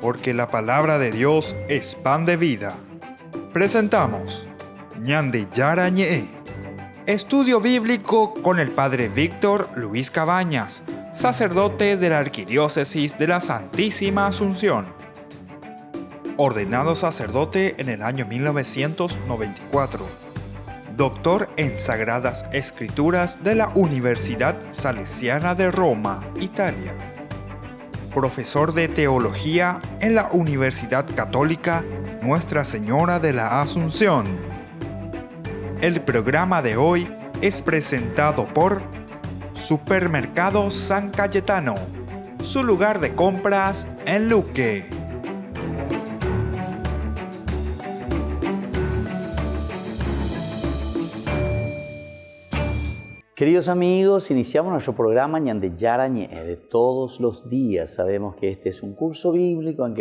porque la palabra de Dios es pan de vida. Presentamos Ñande Yara Ñe, estudio bíblico con el Padre Víctor Luis Cabañas, sacerdote de la Arquidiócesis de la Santísima Asunción. Ordenado sacerdote en el año 1994. Doctor en Sagradas Escrituras de la Universidad Salesiana de Roma, Italia. Profesor de Teología en la Universidad Católica Nuestra Señora de la Asunción. El programa de hoy es presentado por Supermercado San Cayetano, su lugar de compras en Luque. Queridos amigos, iniciamos nuestro programa Ñande Yara Ñe de todos los días. Sabemos que este es un curso bíblico en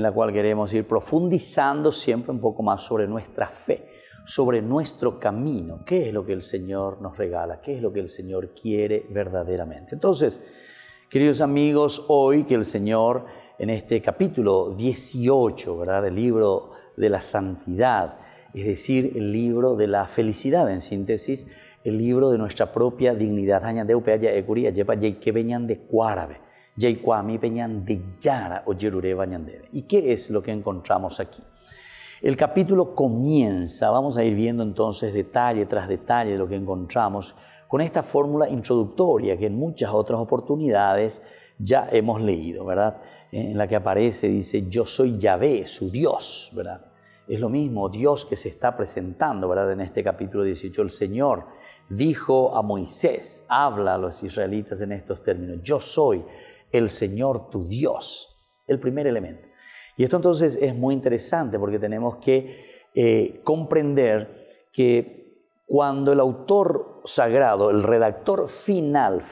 la cual queremos ir profundizando siempre un poco más sobre nuestra fe, sobre nuestro camino, qué es lo que el Señor nos regala, qué es lo que el Señor quiere verdaderamente. Entonces, queridos amigos, hoy que el Señor en este capítulo 18, ¿verdad?, del libro de la santidad, es decir, el libro de la felicidad en síntesis, el libro de nuestra propia dignidad. ¿Y qué es lo que encontramos aquí? El capítulo comienza, vamos a ir viendo entonces detalle tras detalle de lo que encontramos, con esta fórmula introductoria que en muchas otras oportunidades ya hemos leído, ¿verdad? En la que aparece, dice, yo soy Yahvé, su Dios, ¿verdad? Es lo mismo Dios que se está presentando, ¿verdad? En este capítulo 18, el Señor dijo a Moisés, habla a los israelitas en estos términos, yo soy el Señor tu Dios, el primer elemento. Y esto entonces es muy interesante porque tenemos que comprender que cuando el autor sagrado, el redactor final,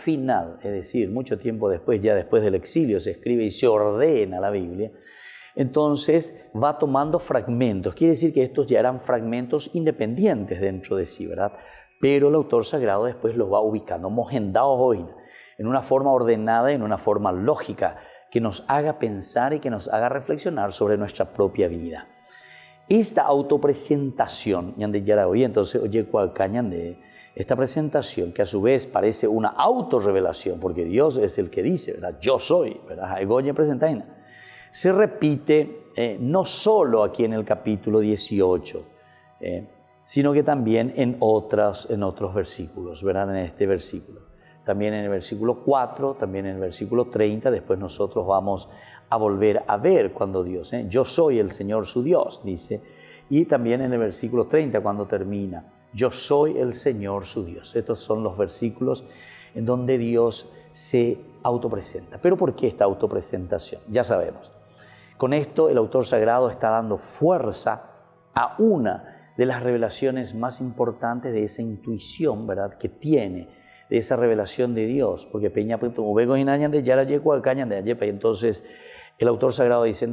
es decir, mucho tiempo después, ya después del exilio, se escribe y se ordena la Biblia, entonces va tomando fragmentos. Quiere decir que estos ya eran fragmentos independientes dentro de sí, ¿verdad? Pero el autor sagrado después los va ubicando, en una forma ordenada, en una forma lógica, que nos haga pensar y que nos haga reflexionar sobre nuestra propia vida. Esta autopresentación, entonces, esta presentación que a su vez parece una autorrevelación, porque Dios es el que dice, ¿verdad? Yo soy, ¿verdad? Se repite no solo aquí en el capítulo 18, sino que también en otros versículos, ¿verdad? En este versículo. También en el versículo 4, también en el versículo 30, después nosotros vamos a volver a ver cuando Dios, yo soy el Señor su Dios, dice, y también en el versículo 30 cuando termina, yo soy el Señor su Dios. Estos son los versículos en donde Dios se autopresenta. ¿Pero por qué esta autopresentación? Ya sabemos. Con esto el autor sagrado está dando fuerza a una de las revelaciones más importantes de esa intuición, ¿verdad?, que tiene, de esa revelación de Dios, porque entonces el autor sagrado dice,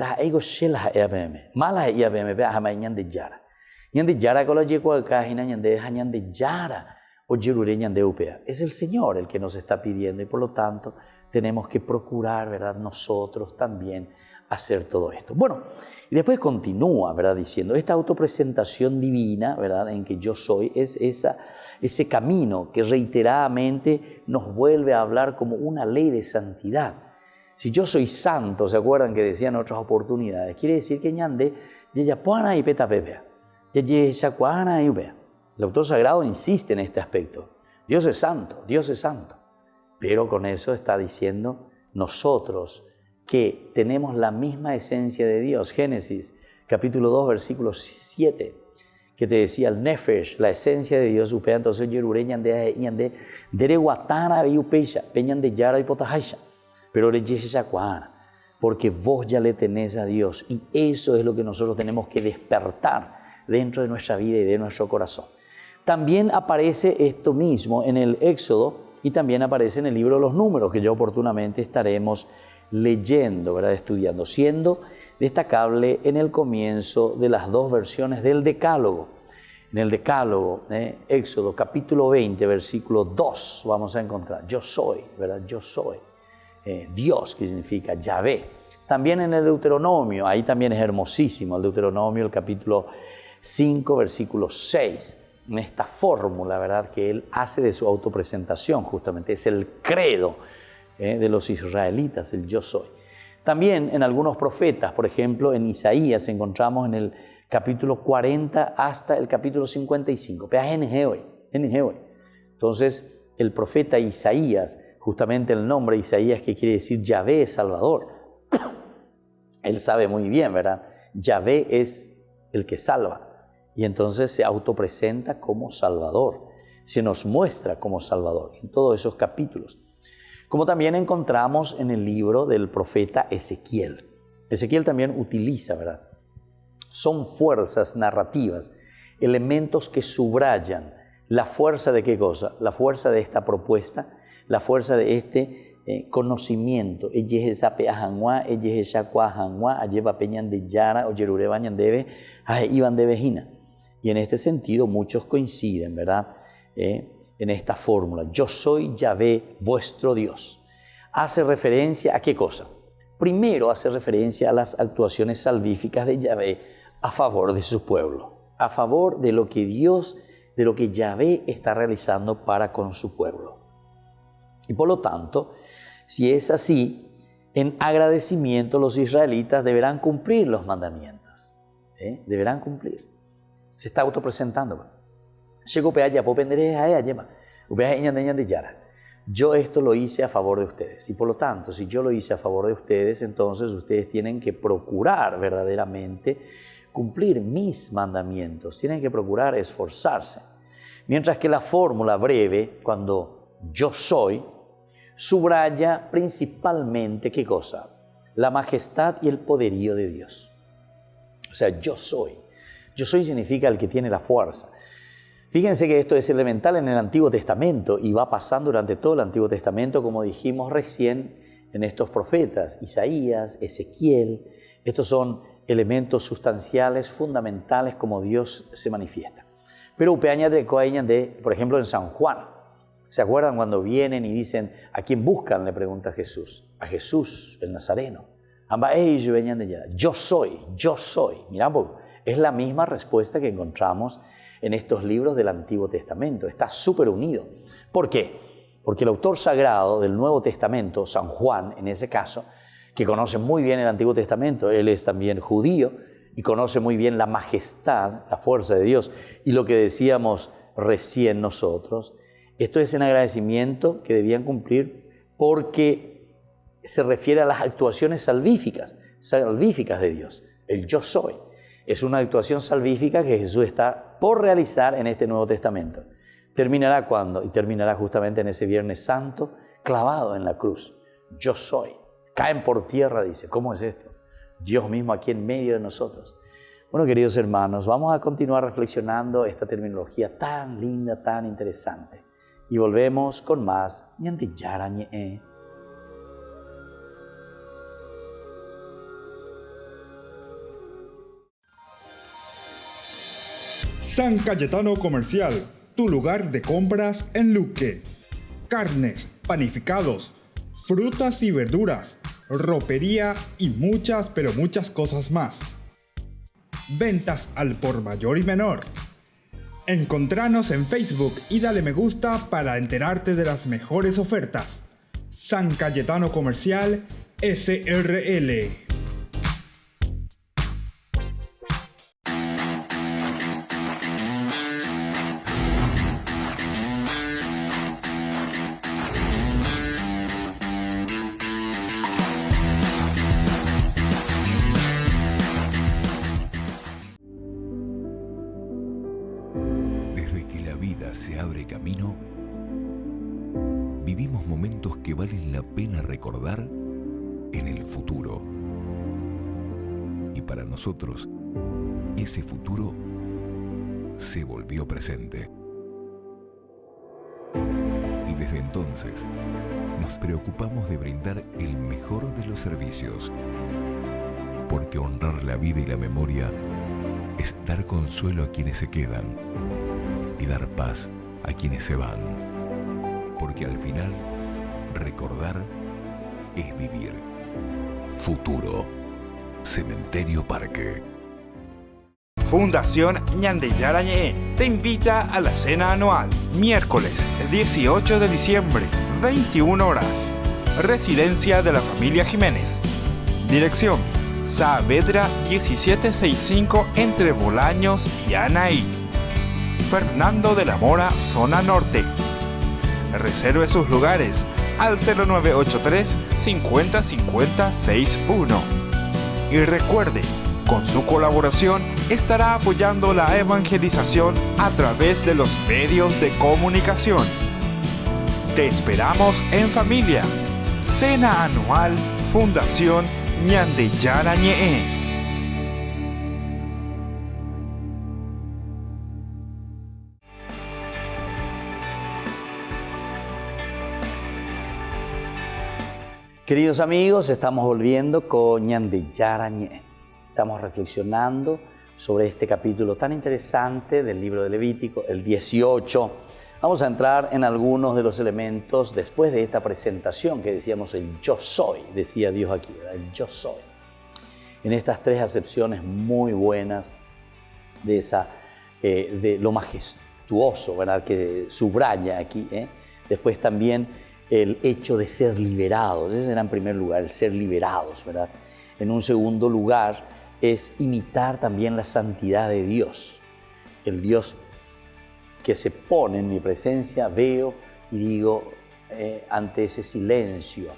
es el Señor el que nos está pidiendo y por lo tanto tenemos que procurar, ¿verdad?, nosotros también hacer todo esto. Bueno, y después continúa, ¿verdad?, diciendo, esta autopresentación divina, ¿verdad?, en que yo soy, es ese camino que reiteradamente nos vuelve a hablar como una ley de santidad. Si yo soy santo, ¿se acuerdan que decían en otras oportunidades? Quiere decir que el autor sagrado insiste en este aspecto. Dios es santo, pero con eso está diciendo nosotros que tenemos la misma esencia de Dios. Génesis, capítulo 2, versículo 7, que te decía el Nefesh, la esencia de Dios, entonces pero porque vos ya le tenés a Dios y eso es lo que nosotros tenemos que despertar dentro de nuestra vida y de nuestro corazón. También aparece esto mismo en el Éxodo y también aparece en el libro de los Números, que ya oportunamente estaremos leyendo, ¿verdad?, estudiando, siendo destacable en el comienzo de las dos versiones del Decálogo. En el Decálogo, Éxodo capítulo 20, versículo 2, vamos a encontrar, yo soy, ¿verdad? Yo soy. Dios, que significa Yahvé, También en el Deuteronomio, ahí también es hermosísimo, el Deuteronomio, el capítulo 5, versículo 6, en esta fórmula, ¿verdad?, que él hace de su autopresentación, justamente, es el credo de los israelitas, el yo soy. También en algunos profetas, por ejemplo, en Isaías encontramos en el capítulo 40 hasta el capítulo 55. Entonces, el profeta Isaías, justamente el nombre Isaías, que quiere decir Yahvé es Salvador, él sabe muy bien, ¿verdad? Yahvé es el que salva. Y entonces se autopresenta como Salvador. Se nos muestra como Salvador en todos esos capítulos. Como también encontramos en el libro del profeta Ezequiel. Ezequiel también utiliza, ¿verdad? Son fuerzas narrativas, elementos que subrayan la fuerza de ¿qué cosa? La fuerza de esta propuesta, la fuerza de este conocimiento. Y en este sentido muchos coinciden, ¿verdad?, en esta fórmula. Yo soy Yahvé, vuestro Dios. Hace referencia a ¿qué cosa? Primero hace referencia a las actuaciones salvíficas de Yahvé a favor de su pueblo, a favor de lo que Dios, de lo que Yahvé está realizando para con su pueblo. Y por lo tanto, si es así, en agradecimiento los israelitas deberán cumplir los mandamientos. Deberán cumplir. Se está autopresentando. Yo esto lo hice a favor de ustedes. Y por lo tanto, si yo lo hice a favor de ustedes, entonces ustedes tienen que procurar verdaderamente cumplir mis mandamientos. Tienen que procurar esforzarse. Mientras que la fórmula breve, cuando yo soy, subraya principalmente ¿qué cosa? La majestad y el poderío de Dios. O sea, yo soy. Yo soy significa el que tiene la fuerza. Fíjense que esto es elemental en el Antiguo Testamento y va pasando durante todo el Antiguo Testamento, como dijimos recién, en estos profetas, Isaías, Ezequiel. Estos son elementos sustanciales, fundamentales, como Dios se manifiesta. Pero por ejemplo, en San Juan, ¿se acuerdan cuando vienen y dicen, ¿a quién buscan?, le pregunta Jesús. A Jesús, el Nazareno. Yo soy. Mirá, es la misma respuesta que encontramos en estos libros del Antiguo Testamento. Está súper unido. ¿Por qué? Porque el autor sagrado del Nuevo Testamento, San Juan, en ese caso, que conoce muy bien el Antiguo Testamento, él es también judío y conoce muy bien la majestad, la fuerza de Dios. Y lo que decíamos recién nosotros, esto es en agradecimiento que debían cumplir porque se refiere a las actuaciones salvíficas de Dios. El yo soy es una actuación salvífica que Jesús está por realizar en este Nuevo Testamento. ¿Terminará cuándo? Y terminará justamente en ese Viernes Santo, clavado en la cruz. Yo soy. Caen por tierra, dice. ¿Cómo es esto? Dios mismo aquí en medio de nosotros. Bueno, queridos hermanos, vamos a continuar reflexionando esta terminología tan linda, tan interesante. Y volvemos con más. San Cayetano Comercial, tu lugar de compras en Luque. Carnes, panificados, frutas y verduras, ropería y muchas, pero muchas cosas más. Ventas al por mayor y menor. Encontranos en Facebook y dale me gusta para enterarte de las mejores ofertas. San Cayetano Comercial, SRL. Se abre camino, vivimos momentos que valen la pena recordar en el futuro. Y para nosotros, ese futuro se volvió presente. Y desde entonces, nos preocupamos de brindar el mejor de los servicios. Porque honrar la vida y la memoria es dar consuelo a quienes se quedan y dar paz a quienes se van. Porque al final, recordar es vivir. futuro. Cementerio Parque. Fundación Ñandeyarañe te invita a la cena anual, miércoles 18 de diciembre, 21 horas. Residencia de la familia Jiménez. Dirección: Saavedra 1765 entre Bolaños y Anaí. Fernando de la Mora, zona norte. Reserve sus lugares al 0983 50 50 61. Y recuerde, con su colaboración estará apoyando la evangelización a través de los medios de comunicación. Te esperamos en familia. Cena anual Fundación Ñandeyarañe. Queridos amigos, estamos volviendo con Ñandeyarañe. Estamos reflexionando sobre este capítulo tan interesante del libro de Levítico, el 18. Vamos a entrar en algunos de los elementos después de esta presentación que decíamos el yo soy, decía Dios aquí, ¿verdad? El yo soy. En estas tres acepciones muy buenas de lo majestuoso, ¿verdad? Que subraya aquí, ¿eh? Después también el hecho de ser liberados. Ese era en primer lugar, el ser liberados, ¿verdad? En un segundo lugar es imitar también la santidad de Dios. El Dios que se pone en mi presencia, veo y digo ante ese silencio,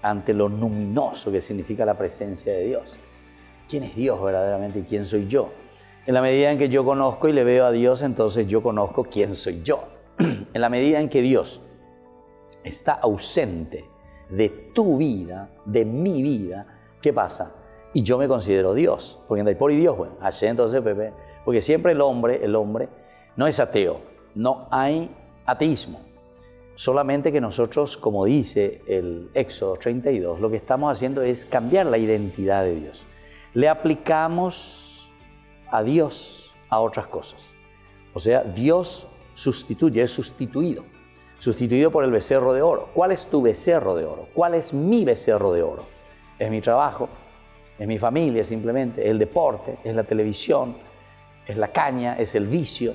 ante lo luminoso que significa la presencia de Dios. ¿Quién es Dios verdaderamente y quién soy yo? En la medida en que yo conozco y le veo a Dios, entonces yo conozco quién soy yo. En la medida en que Dios está ausente de tu vida, de mi vida, ¿qué pasa? Y yo me considero Dios, porque andai por y Dios, bueno, así entonces, Pepe, porque siempre el hombre no es ateo, no hay ateísmo. Solamente que nosotros, como dice el Éxodo 32, lo que estamos haciendo es cambiar la identidad de Dios. Le aplicamos a Dios a otras cosas. O sea, Dios sustituye, es sustituido por el becerro de oro. ¿Cuál es tu becerro de oro? ¿Cuál es mi becerro de oro? Es mi trabajo, es mi familia simplemente, es el deporte, es la televisión, es la caña, es el vicio,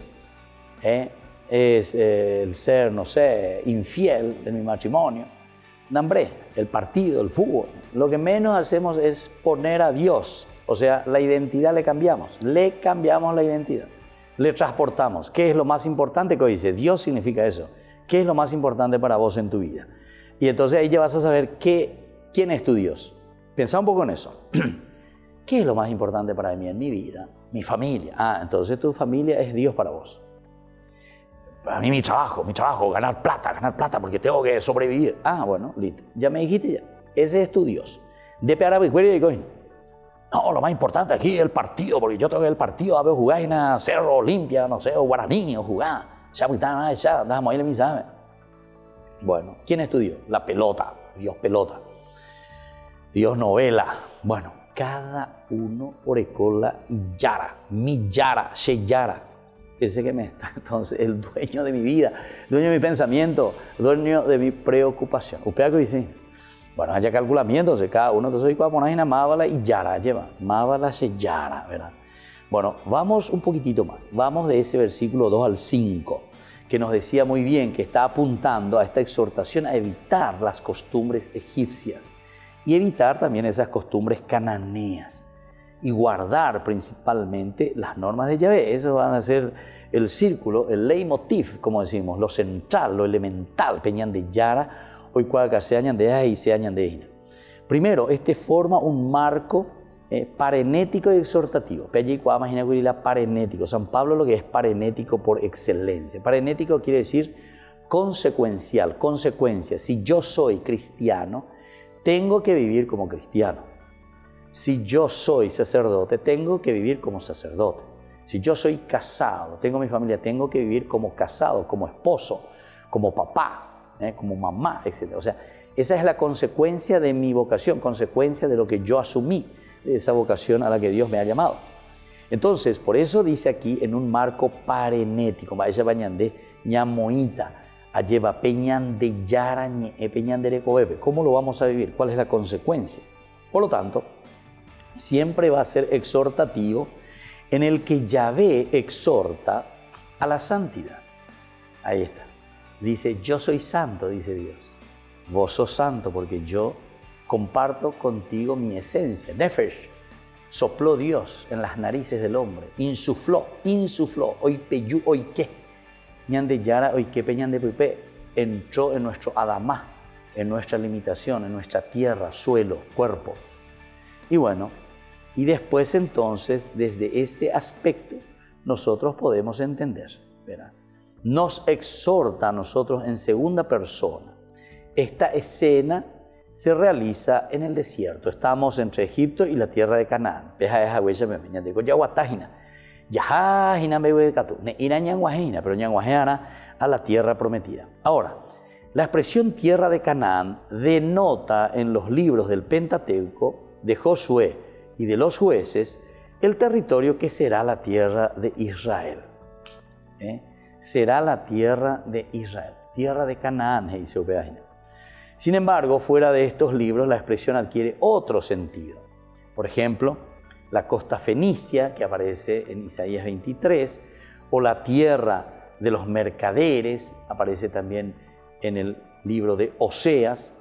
es el ser, no sé, infiel en mi matrimonio. Nambré, el partido, el fútbol. Lo que menos hacemos es poner a Dios. O sea, la identidad le cambiamos la identidad. Le transportamos. ¿Qué es lo más importante que hoy dice? Dios significa eso. ¿Qué es lo más importante para vos en tu vida? Y entonces ahí ya vas a saber quién es tu Dios. Pensá un poco en eso. ¿Qué es lo más importante para mí en mi vida? Mi familia. Entonces tu familia es Dios para vos. Para mí mi trabajo, ganar plata porque tengo que sobrevivir. Bueno, listo. Ya me dijiste ya. Ese es tu Dios. De pearabe y coin. No, lo más importante aquí es el partido, porque yo tengo que el partido a ver jugar en Cerro Olimpia, no sé, o Guaraní, o jugar. Bueno, ¿quién es tu Dios? La pelota, Dios pelota. Dios novela. Bueno, cada uno orecola y yara, mi yara, she yara. Ese que me está, entonces, el dueño de mi vida, dueño de mi pensamiento, dueño de mi preocupación. ¿Usted qué dice? Bueno, haya calculamiento, entonces cada uno, entonces va a poner una mábala y yara, lleva, mábala, she yara, ¿verdad? Bueno, vamos un poquitito más. Vamos de ese versículo 2 al 5, que nos decía muy bien que está apuntando a esta exhortación a evitar las costumbres egipcias y evitar también esas costumbres cananeas y guardar principalmente las normas de Yahvé. Eso van a ser el círculo, el leitmotiv, como decimos, lo central, lo elemental, peñan de Yara, hoy cuaca se añan de y se añan de Ina. Primero, este forma un marco parenético y exhortativo. Parenético. San Pablo lo que es parenético por excelencia. Parenético quiere decir consecuencial, consecuencia. Si yo soy cristiano, tengo que vivir como cristiano. Si yo soy sacerdote, tengo que vivir como sacerdote. Si yo soy casado, tengo mi familia, tengo que vivir como casado, como esposo, como papá, como mamá, etc. O sea, esa es la consecuencia de mi vocación, consecuencia de lo que yo asumí, de esa vocación a la que Dios me ha llamado. Entonces, por eso dice aquí en un marco parenético, vaya bañan de ñamoita, lleva peñan de yara, peñan de recobepe. ¿Cómo lo vamos a vivir? ¿Cuál es la consecuencia? Por lo tanto, siempre va a ser exhortativo en el que Yahvé exhorta a la santidad. Ahí está. Dice, yo soy santo, dice Dios. Vos sos santo porque yo comparto contigo mi esencia. Nefesh, sopló Dios en las narices del hombre. Insufló, hoy peyu, hoy qué. Ñande yara, hoy qué peñande pupe. Entró en nuestro Adamá, en nuestra limitación, en nuestra tierra, suelo, cuerpo. Y bueno, y después entonces, desde este aspecto, nosotros podemos entender, ¿verdad? Nos exhorta a nosotros en segunda persona. Esta escena se realiza en el desierto. Estamos entre Egipto y la tierra de Canaán. Pero a la tierra prometida. Ahora, la expresión tierra de Canaán denota en los libros del Pentateuco, de Josué y de los jueces, el territorio que será la tierra de Israel. Será la tierra de Israel, tierra de Canaán. Sin embargo, fuera de estos libros, la expresión adquiere otro sentido. Por ejemplo, la costa fenicia, que aparece en Isaías 23, o la tierra de los mercaderes, aparece también en el libro de Oseas.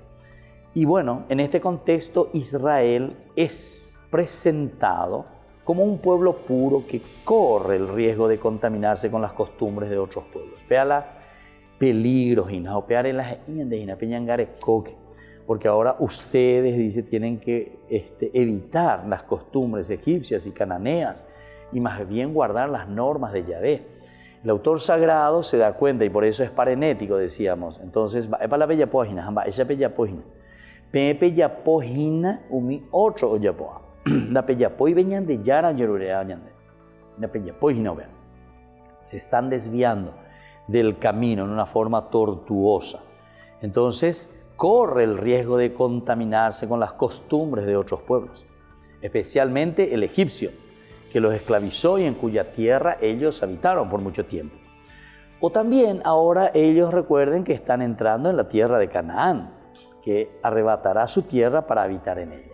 Y bueno, en este contexto, Israel es presentado como un pueblo puro que corre el riesgo de contaminarse con las costumbres de otros pueblos. Véala, peligros, porque ahora ustedes, dice, tienen que evitar las costumbres egipcias y cananeas y más bien guardar las normas de Yahvé. El autor sagrado se da cuenta, y por eso es parenético, decíamos. Entonces, para la bella página, esa bella página. Pepe ya página, umi otro ya poa. La bella poi venían de Yara, Yerurea, la bella página, vean. Se están desviando del camino en una forma tortuosa. Entonces, corre el riesgo de contaminarse con las costumbres de otros pueblos, especialmente el egipcio, que los esclavizó y en cuya tierra ellos habitaron por mucho tiempo. O también ahora ellos recuerden que están entrando en la tierra de Canaán, que arrebatará su tierra para habitar en ella.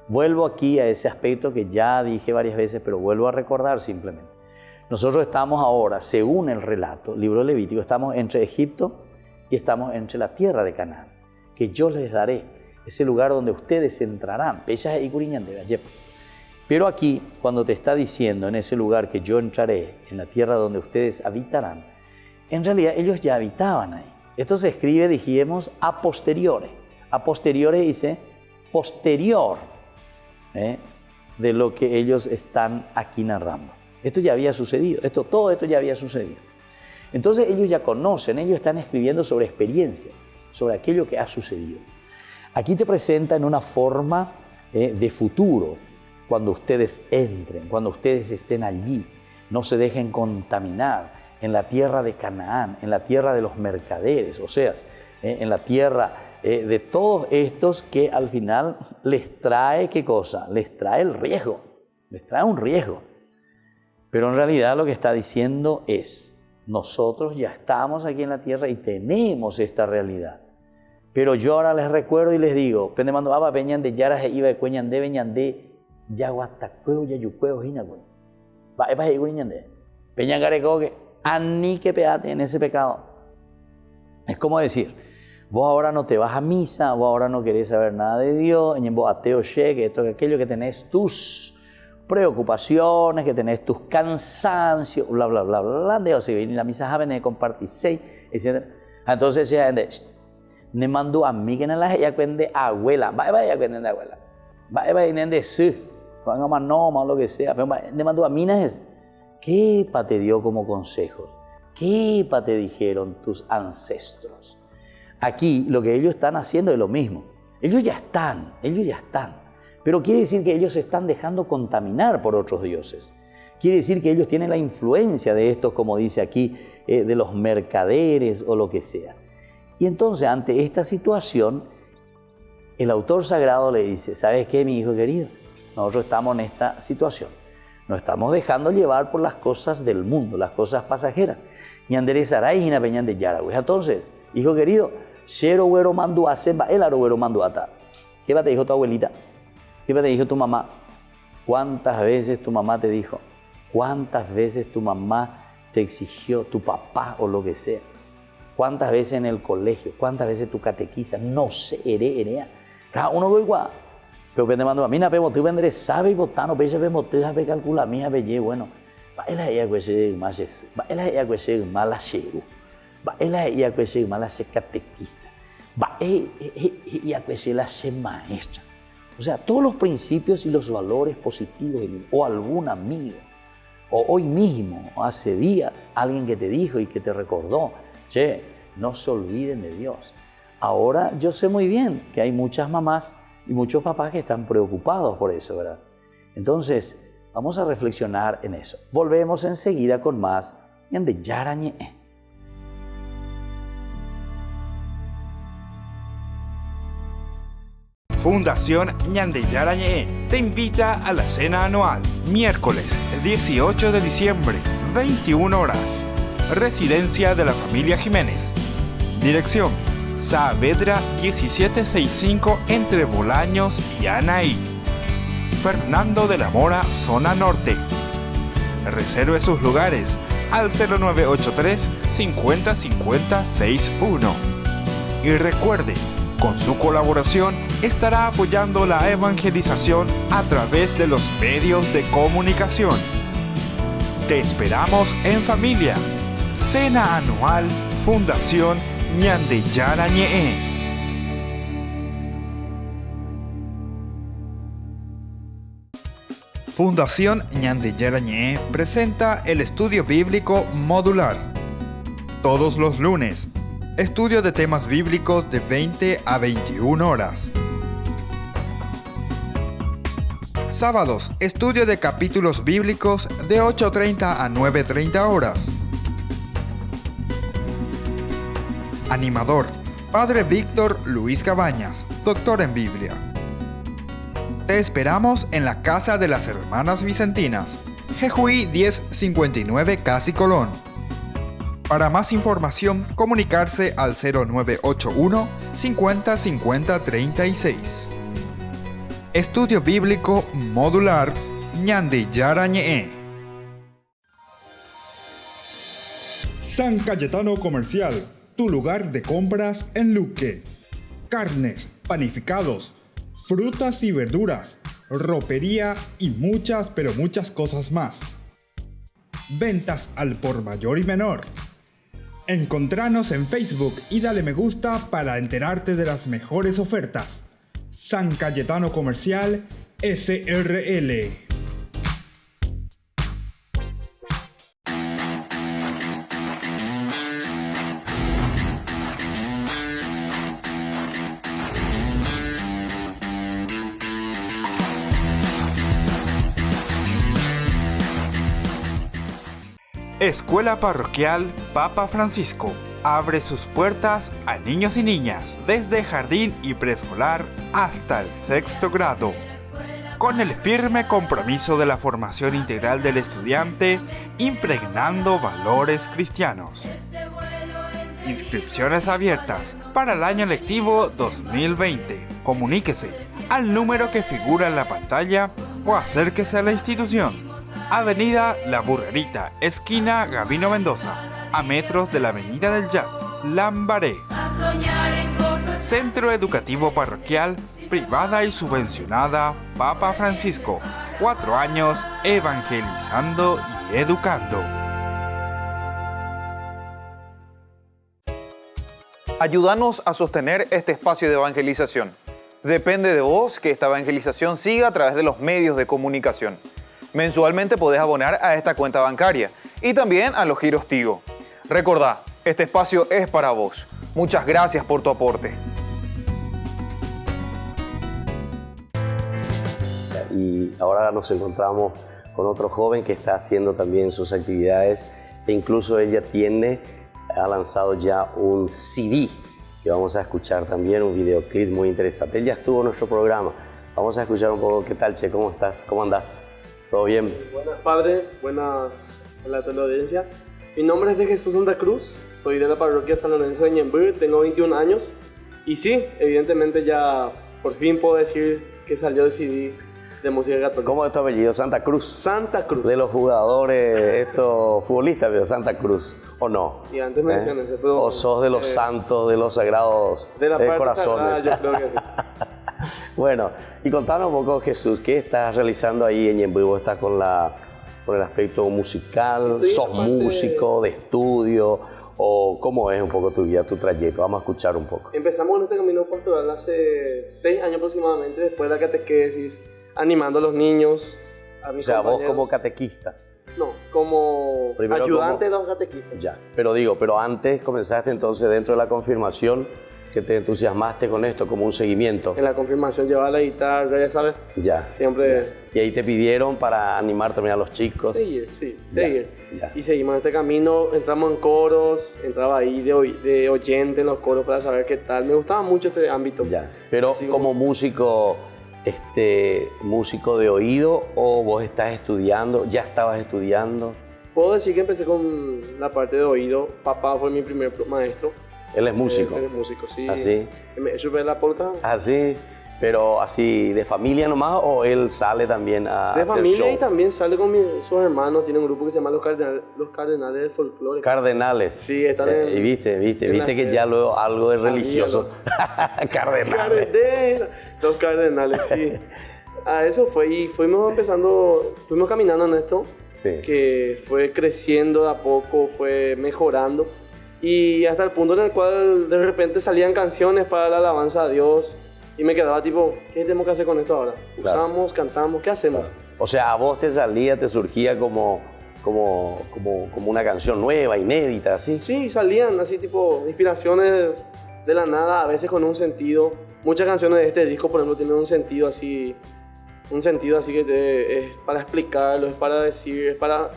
Vuelvo aquí a ese aspecto que ya dije varias veces, pero vuelvo a recordar simplemente. Nosotros estamos ahora, según el relato, libro Levítico, estamos entre Egipto y estamos entre la tierra de Canaán, que yo les daré, ese lugar donde ustedes entrarán. Pero aquí, cuando te está diciendo en ese lugar que yo entraré, en la tierra donde ustedes habitarán, en realidad ellos ya habitaban ahí. Esto se escribe, dijimos, a posteriori. A posteriori dice posterior de lo que ellos están aquí narrando. Esto ya había sucedido, todo esto ya había sucedido. Entonces ellos ya conocen, ellos están escribiendo sobre experiencia, sobre aquello que ha sucedido. Aquí te presenta en una forma de futuro, cuando ustedes entren, cuando ustedes estén allí, no se dejen contaminar en la tierra de Canaán, en la tierra de los mercaderes, o sea, en la tierra de todos estos que al final les trae, ¿qué cosa? Les trae el riesgo, les trae un riesgo. Pero en realidad lo que está diciendo es, nosotros ya estamos aquí en la tierra y tenemos esta realidad. Pero yo ahora les recuerdo y les digo, pendemando aba peñan de yaras e iba de cueñan de veñan de yaguatacueo yayucueo hinagüe. Va epa e cueñan de peñan garecoque, ani que peate en ese pecado. Es como decir, vos ahora no te vas a misa, vos ahora no querés saber nada de Dios, en vos ateo cheque, esto que aquello, que tenés tus preocupaciones, que tenés tus cansancios, bla, bla, bla, bla, bla, o sea, la misa saben de compartir 6, etc. Entonces, ya me mandó a mí que no la ella cuente abuela, vaya cuente de abuela, vaya de sí, cuando más no, más lo que sea, pero me mandó a mí, ¿qué pa te dio como consejos? ¿Qué pa te dijeron tus ancestros? Aquí lo que ellos están haciendo es lo mismo. Ellos ya están. Pero quiere decir que ellos se están dejando contaminar por otros dioses. Quiere decir que ellos tienen la influencia de estos, como dice aquí, de los mercaderes o lo que sea. Y entonces, ante esta situación, el autor sagrado le dice, ¿sabes qué, mi hijo querido? Nosotros estamos en esta situación. Nos estamos dejando llevar por las cosas del mundo, las cosas pasajeras. Entonces, hijo querido, Shero güero mandu hacen, el aro güero mandu ata. ¿Qué te dijo tu abuelita? ¿Qué te dijo tu mamá? ¿Cuántas veces tu mamá te dijo? ¿Cuántas veces tu mamá te exigió, tu papá o lo que sea? ¿Cuántas veces en el colegio? ¿Cuántas veces tu catequista? No sé, herea. Cada uno va igual. Pero te mando a mí, pero tú vendré, sabe y votar, no veis, tú sabe calcular, mía, belle, bueno. Va, él es ella que se más es, va, él es ella que se mala chego, va, él es ella que se mala se catequista, va, ella que se la se maestra. O sea, todos los principios y los valores positivos, o algún amigo, o hoy mismo, o hace días, alguien que te dijo y que te recordó, che, no se olviden de Dios. Ahora yo sé muy bien que hay muchas mamás y muchos papás que están preocupados por eso, ¿verdad? Entonces, vamos a reflexionar en eso. Volvemos enseguida con más Ñande Yarañe. Fundación Ñande Yarañe te invita a la cena anual, miércoles 18 de diciembre, 21 horas. Residencia de la familia Jiménez. Dirección: Saavedra 1765 entre Bolaños y Anaí. Fernando de la Mora, zona norte. Reserve sus lugares al 0983 50 50 61. Y recuerde, con su colaboración estará apoyando la evangelización a través de los medios de comunicación. Te esperamos en familia. Cena anual Fundación Ñande Yarañe. Fundación Ñande Yarañe presenta el estudio bíblico modular. Todos los lunes, estudio de temas bíblicos de 20 a 21 horas. Sábados, estudio de capítulos bíblicos de 8:30 a 9:30 horas. Animador: Padre Víctor Luis Cabañas, doctor en Biblia. Te esperamos en la Casa de las Hermanas Vicentinas, Jejuí 1059 Casi Colón. Para más información, comunicarse al 0981 50 50 36. Estudio Bíblico Modular Ñande Yarañe. San Cayetano Comercial, tu lugar de compras en Luque. Carnes, panificados, frutas y verduras, ropería y muchas, pero muchas cosas más. Ventas al por mayor y menor. Encontranos en Facebook y dale me gusta para enterarte de las mejores ofertas. San Cayetano Comercial SRL. Escuela Parroquial Papa Francisco abre sus puertas a niños y niñas desde jardín y preescolar hasta el 6º grado, con el firme compromiso de la formación integral del estudiante, impregnando valores cristianos. Inscripciones abiertas para el año lectivo 2020. Comuníquese al número que figura en la pantalla o acérquese a la institución. Avenida La Burrerita, esquina Gabino Mendoza, a metros de la Avenida del Yat, Lambaré. Centro Educativo Parroquial, privada y subvencionada Papa Francisco. 4 años evangelizando y educando. Ayúdanos a sostener este espacio de evangelización. Depende de vos que esta evangelización siga a través de los medios de comunicación. Mensualmente podés abonar a esta cuenta bancaria y también a los giros Tigo. Recordá, este espacio es para vos. Muchas gracias por tu aporte. Y ahora nos encontramos con otro joven que está haciendo también sus actividades e incluso ella ha lanzado ya un CD que vamos a escuchar también, un videoclip muy interesante. Él ya estuvo en nuestro programa. Vamos a escuchar un poco. ¿Qué tal, Che? ¿Cómo estás? ¿Cómo andás? ¿Todo bien? Buenas, padre. Buenas a la teleaudiencia. Mi nombre es de Jesús Santa Cruz. Soy de la parroquia San Lorenzo de Ñemby. Tengo 21 años. Y sí, evidentemente ya por fin puedo decir que salió el CD de música católica. ¿Cómo es tu apellido? Santa Cruz. Santa Cruz. De los jugadores, estos futbolistas de Santa Cruz, ¿o no? Y antes mencioné eso, pero... ¿O sos de los santos, de los sagrados de la parte corazones? sagrada, yo creo que sí. Bueno, y contanos un poco, Jesús, ¿qué estás realizando ahí en Ñemby? ¿Vos estás con el aspecto musical? Estoy ¿Sos en la parte músico de estudio? ¿O cómo es un poco tu vida, tu trayecto? Vamos a escuchar un poco. Empezamos en este camino pastoral hace 6 años aproximadamente, después de la catequesis, animando a los niños, a mis O sea, vos compañeros. como catequista. No, como Primero ayudante como- de los catequistas. Ya, pero antes comenzaste entonces dentro de la confirmación, que te entusiasmaste con esto, como un seguimiento. En la confirmación llevaba la guitarra, ya sabes, Ya. siempre Y ahí te pidieron para animar también a los chicos. seguir, sí, Ya, seguir. ya. Y seguimos en este camino, entramos en coros, entraba ahí de oyente en los coros para saber qué tal. Me gustaba mucho este ámbito. Ya. Pero Así como músico, músico de oído, o vos estás estudiando, ya estabas estudiando. Puedo decir que empecé con la parte de oído. Papá fue mi primer maestro. Él es músico. Él es músico, sí. ¿Así? Me chupé la puerta. Así, pero así de familia nomás, o él sale también a De hacer familia show. y también sale con sus hermanos. Tiene un grupo que se llama Los Cardenales del Folclore. Cardenales. Sí, están en... Y viste que ya luego algo de religioso. Cardenales. Los Cardenales, sí. A eso fue y fuimos caminando en esto, Sí. que fue creciendo de a poco, fue mejorando. Y hasta el punto en el cual de repente salían canciones para la alabanza a Dios y me quedaba tipo, ¿qué tenemos que hacer con esto ahora? Claro. Usamos, cantamos, ¿qué hacemos? O sea, a vos te surgía como una canción nueva, inédita, ¿así? Sí, salían así tipo inspiraciones de la nada, a veces con un sentido. Muchas canciones de este disco, por ejemplo, tienen un sentido así que es para explicarlo, es para decir, es para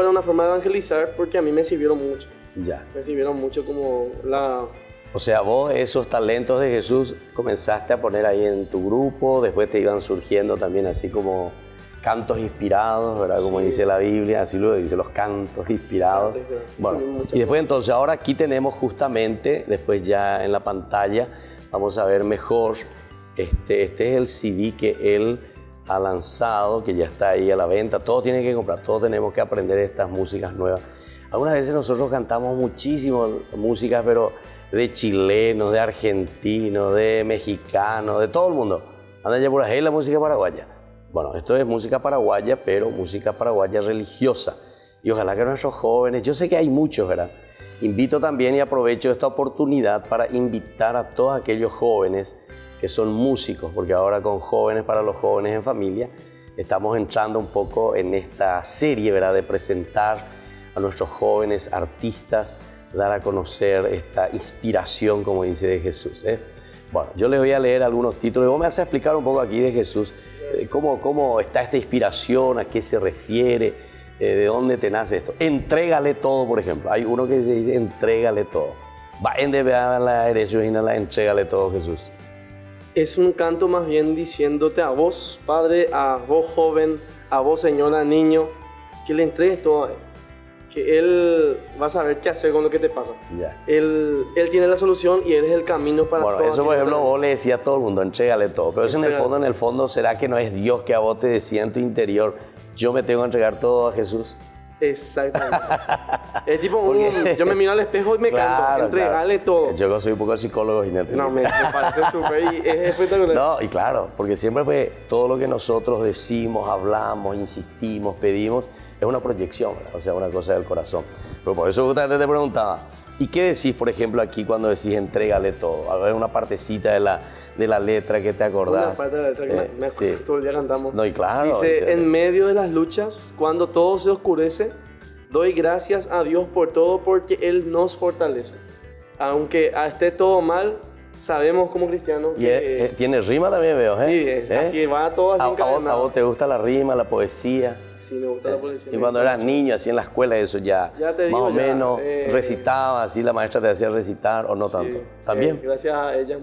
una forma de evangelizar, porque a mí me sirvieron mucho. Ya. Me sirvieron mucho como la... O sea, vos esos talentos de Jesús comenzaste a poner ahí en tu grupo, después te iban surgiendo también así como cantos inspirados, ¿verdad? Como Sí. dice la Biblia, así lo dice, los cantos inspirados. Sí, Bueno, muchas y después entonces ahora aquí tenemos justamente, después ya en la pantalla, vamos a ver mejor, este es el CD que él ha lanzado, que ya está ahí a la venta, todos tienen que comprar, todos tenemos que aprender estas músicas nuevas. Algunas veces nosotros cantamos muchísimo música, pero de chilenos, de argentinos, de mexicanos, de todo el mundo. Andan ya por ahí la música paraguaya. Bueno, esto es música paraguaya, pero música paraguaya religiosa. Y ojalá que nuestros jóvenes, yo sé que hay muchos, ¿verdad? Invito también y aprovecho esta oportunidad para invitar a todos aquellos jóvenes que son músicos, porque ahora con Jóvenes para los Jóvenes en Familia estamos entrando un poco en esta serie, ¿verdad? De presentar a nuestros jóvenes artistas, dar a conocer esta inspiración, como dice, de Jesús. Bueno, yo les voy a leer algunos títulos y vos me vas a explicar un poco aquí de Jesús, cómo está esta inspiración, a qué se refiere, de dónde te nace esto. Entrégale todo, por ejemplo. Hay uno que se dice, entrégale todo. Va en de la herencia y la entrégale todo, Jesús. Es un canto más bien diciéndote a vos, padre, a vos, joven, a vos, señora, niño, que le entregues todo a él. Que Él va a saber qué hacer con lo que te pasa. Ya. Él tiene la solución y Él es el camino para todo. Bueno, eso por aquello ejemplo que- vos le decías a todo el mundo, entrégale todo. Pero eso en el fondo, ¿será que no es Dios que a vos te decía en tu interior, yo me tengo que entregar todo a Jesús? Exactamente. Es tipo, Porque- yo me miro al espejo y me canto, entregale todo. Yo soy un poco psicólogo y No, me parece súper y es espectacular. No, y claro, porque siempre pues, todo lo que nosotros decimos, hablamos, insistimos, pedimos, es una proyección, ¿verdad? O sea, una cosa del corazón. Pero por eso justamente te preguntaba, ¿y qué decís, por ejemplo, aquí cuando decís entrégale todo? A ver, una partecita de la letra que te acordás. Una parte de la letra que me acuerdo sí. que todo el día cantamos. No, y claro. Dice, en medio de las luchas, cuando todo se oscurece, doy gracias a Dios por todo porque Él nos fortalece. Aunque esté todo mal, sabemos como cristianos Y que... tiene rima también, veo, ¿eh? Sí, así va todo así ¿A encadenado. vos te gusta la rima, la poesía? Sí, me gusta la poesía. Y cuando eras niño, así en la escuela, eso ya, Ya te digo, más o ya, menos recitaba, así la maestra te hacía recitar o no Sí, tanto. ¿También? gracias a ellas,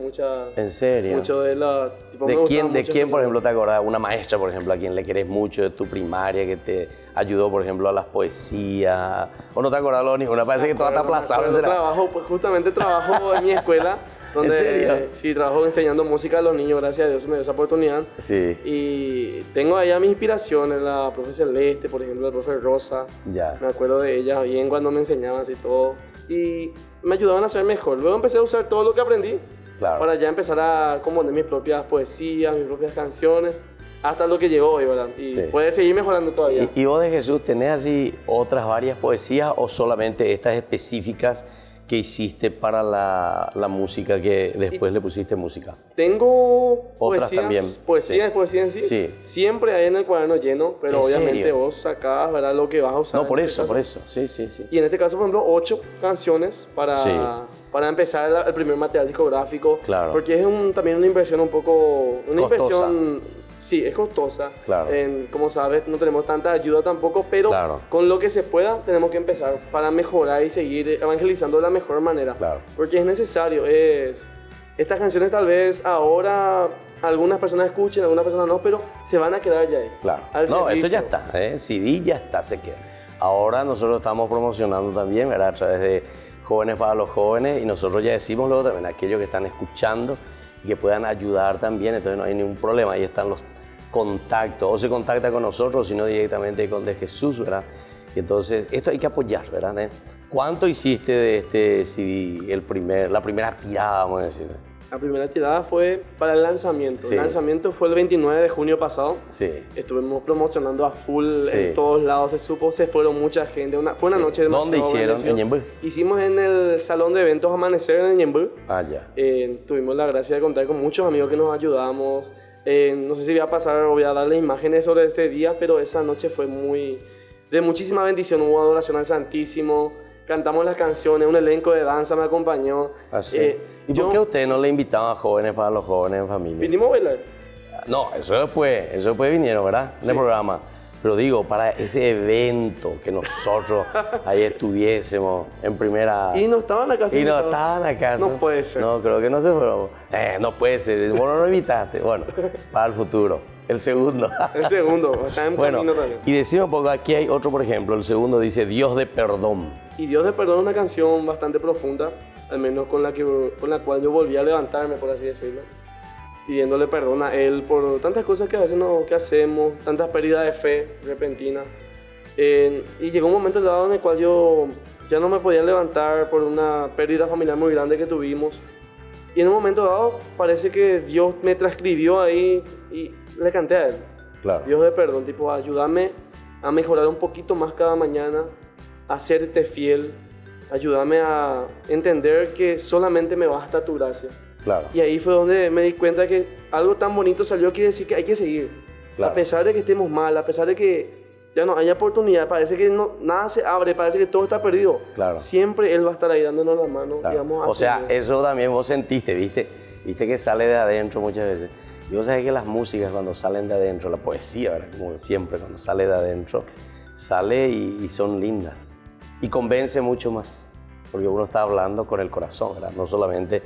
¿En serio? mucho de la... tipo, me ¿De gustaban quién, mucho por esas- ejemplo, te acordás? Una maestra, por ejemplo, a quien le querés mucho de tu primaria, que te ayudó, por ejemplo, a las poesías. ¿O no te acordás de ninguna? Parece que toda está aplazada. ¿Será? Trabajo, pues justamente trabajo en mi escuela, donde ¿En serio? sí, trabajo enseñando música a los niños, gracias a Dios me dio esa oportunidad. Sí, Y tengo allá mis inspiraciones, la profe Celeste, por ejemplo, la profe Rosa. ya. Me acuerdo de ella bien cuando me enseñaban así todo. Y me ayudaban a ser mejor. Luego empecé a usar todo lo que aprendí Claro. para ya empezar a componer mis propias poesías, mis propias canciones, hasta lo que llegó hoy, ¿verdad? Y Sí. puede seguir mejorando todavía. ¿Y vos de Jesús tenés así otras varias poesías o solamente estas específicas que hiciste para la música que después le pusiste música? Tengo Otras también. poesía en sí. Sí. Siempre hay en el cuaderno lleno, pero ¿En obviamente serio? vos sacás, ¿verdad? Lo que vas a usar. No, por en este eso, caso. por eso. Sí, sí, sí. Y en este caso, por ejemplo, 8 canciones Sí. para empezar el primer material discográfico. Claro. Porque es también una inversión un poco... Una Costosa. inversión... Sí, es costosa. Claro. Como sabes, no tenemos tanta ayuda tampoco, pero Claro. con lo que se pueda tenemos que empezar para mejorar y seguir evangelizando de la mejor manera. Claro. Porque es necesario. Estas canciones tal vez ahora algunas personas escuchen, algunas personas no, pero se van a quedar ya ahí. Claro. Al No, esto ya servicio. está, ¿eh? CD ya está, se queda. Ahora nosotros estamos promocionando también, ¿verdad? A través de Jóvenes para los Jóvenes, y nosotros ya decimos luego también a aquellos que están escuchando y que puedan ayudar también, entonces no hay ningún problema, ahí están los contactos, o se contacta con nosotros, sino directamente con De Jesús, ¿verdad? Y entonces esto hay que apoyar, ¿verdad? ¿Cuánto hiciste de este CD, la primera tirada, vamos a decir? La primera tirada fue para el lanzamiento. Sí. El lanzamiento fue el 29 de junio pasado. Sí. Estuvimos promocionando a full Sí. en todos lados, se supo, se fueron mucha gente. Fue una Sí. noche demasiado ¿Dónde hicieron? bendecida. ¿En Ñemby? Hicimos en el Salón de Eventos Amanecer en Ñemby. Ah, ya. Tuvimos la gracia de contar con muchos amigos que nos ayudamos. No sé si voy a pasar o voy a darles imágenes sobre este día, pero esa noche fue de muchísima bendición. Hubo adoración al Santísimo, cantamos las canciones, un elenco de danza me acompañó. Así. ¿Y por qué ustedes no le invitaban a Jóvenes para los Jóvenes en familia? Vinimos a bailar. No, eso después vinieron, ¿verdad? En el programa. Pero digo, para ese evento que nosotros ahí estuviésemos en primera... Y no estaban acá. Y no estaban acá. No puede ser. No, creo que no se fueron. No puede ser. Vos no lo invitaste. Bueno, para el futuro. El segundo. El segundo, está en Bueno, camino también. y decimos un poco, aquí hay otro, por ejemplo, el segundo dice Dios de perdón. Y Dios de perdón es una canción bastante profunda, al menos con la cual yo volví a levantarme, por así decirlo, pidiéndole perdón a Él por tantas cosas que a veces que hacemos, tantas pérdidas de fe repentinas. Y llegó un momento dado en el cual yo ya no me podía levantar por una pérdida familiar muy grande que tuvimos. Y en un momento dado parece que Dios me transcribió ahí y le canté a Él. Claro. Dios de perdón, tipo, ayúdame a mejorar un poquito más cada mañana, a serte fiel, ayúdame a entender que solamente me basta tu gracia. Claro. Y ahí fue donde me di cuenta que algo tan bonito salió, quiere decir que hay que seguir. Claro. A pesar de que estemos mal, a pesar de que ya no haya oportunidad, parece que nada se abre, parece que todo está perdido. Claro. Siempre Él va a estar ahí dándonos la mano. Claro. Y vamos a O sea, seguir. eso también vos sentiste, ¿viste? Viste que sale de adentro muchas veces. Y vos sabés que las músicas cuando salen de adentro, la poesía, ¿verdad? Como siempre, cuando sale de adentro, sale y son lindas. Y convence mucho más, porque uno está hablando con el corazón, ¿verdad? No solamente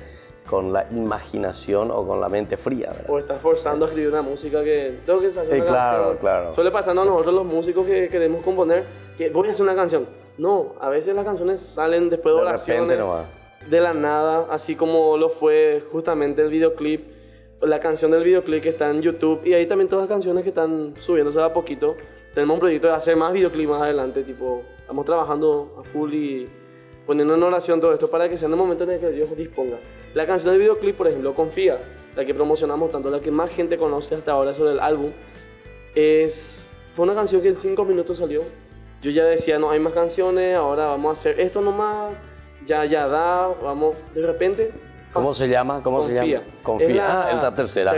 con la imaginación o con la mente fría, ¿verdad? O estás forzando a escribir una música que tengo que hacer Sí, una claro, canción. claro. Suele pasarnos a nosotros los músicos que queremos componer que voy a hacer una canción. No, a veces las canciones salen después de De oraciones, repente nomás. de la nada, así como lo fue justamente el videoclip, la canción del videoclip que está en YouTube, y ahí también todas las canciones que están subiéndose a poquito. Tenemos un proyecto de hacer más videoclips más adelante, tipo, estamos trabajando a full y poniendo en oración todo esto para que sea en el momento en el que Dios disponga. La canción del videoclip, por ejemplo, Confía, la que promocionamos tanto, la que más gente conoce hasta ahora sobre el álbum, fue una canción que en 5 minutos salió. Yo ya decía, no hay más canciones, ahora vamos a hacer esto nomás, ya da, vamos, de repente... ¿Cómo se llama? ¿Cómo se llama? Confía. Es la tercera.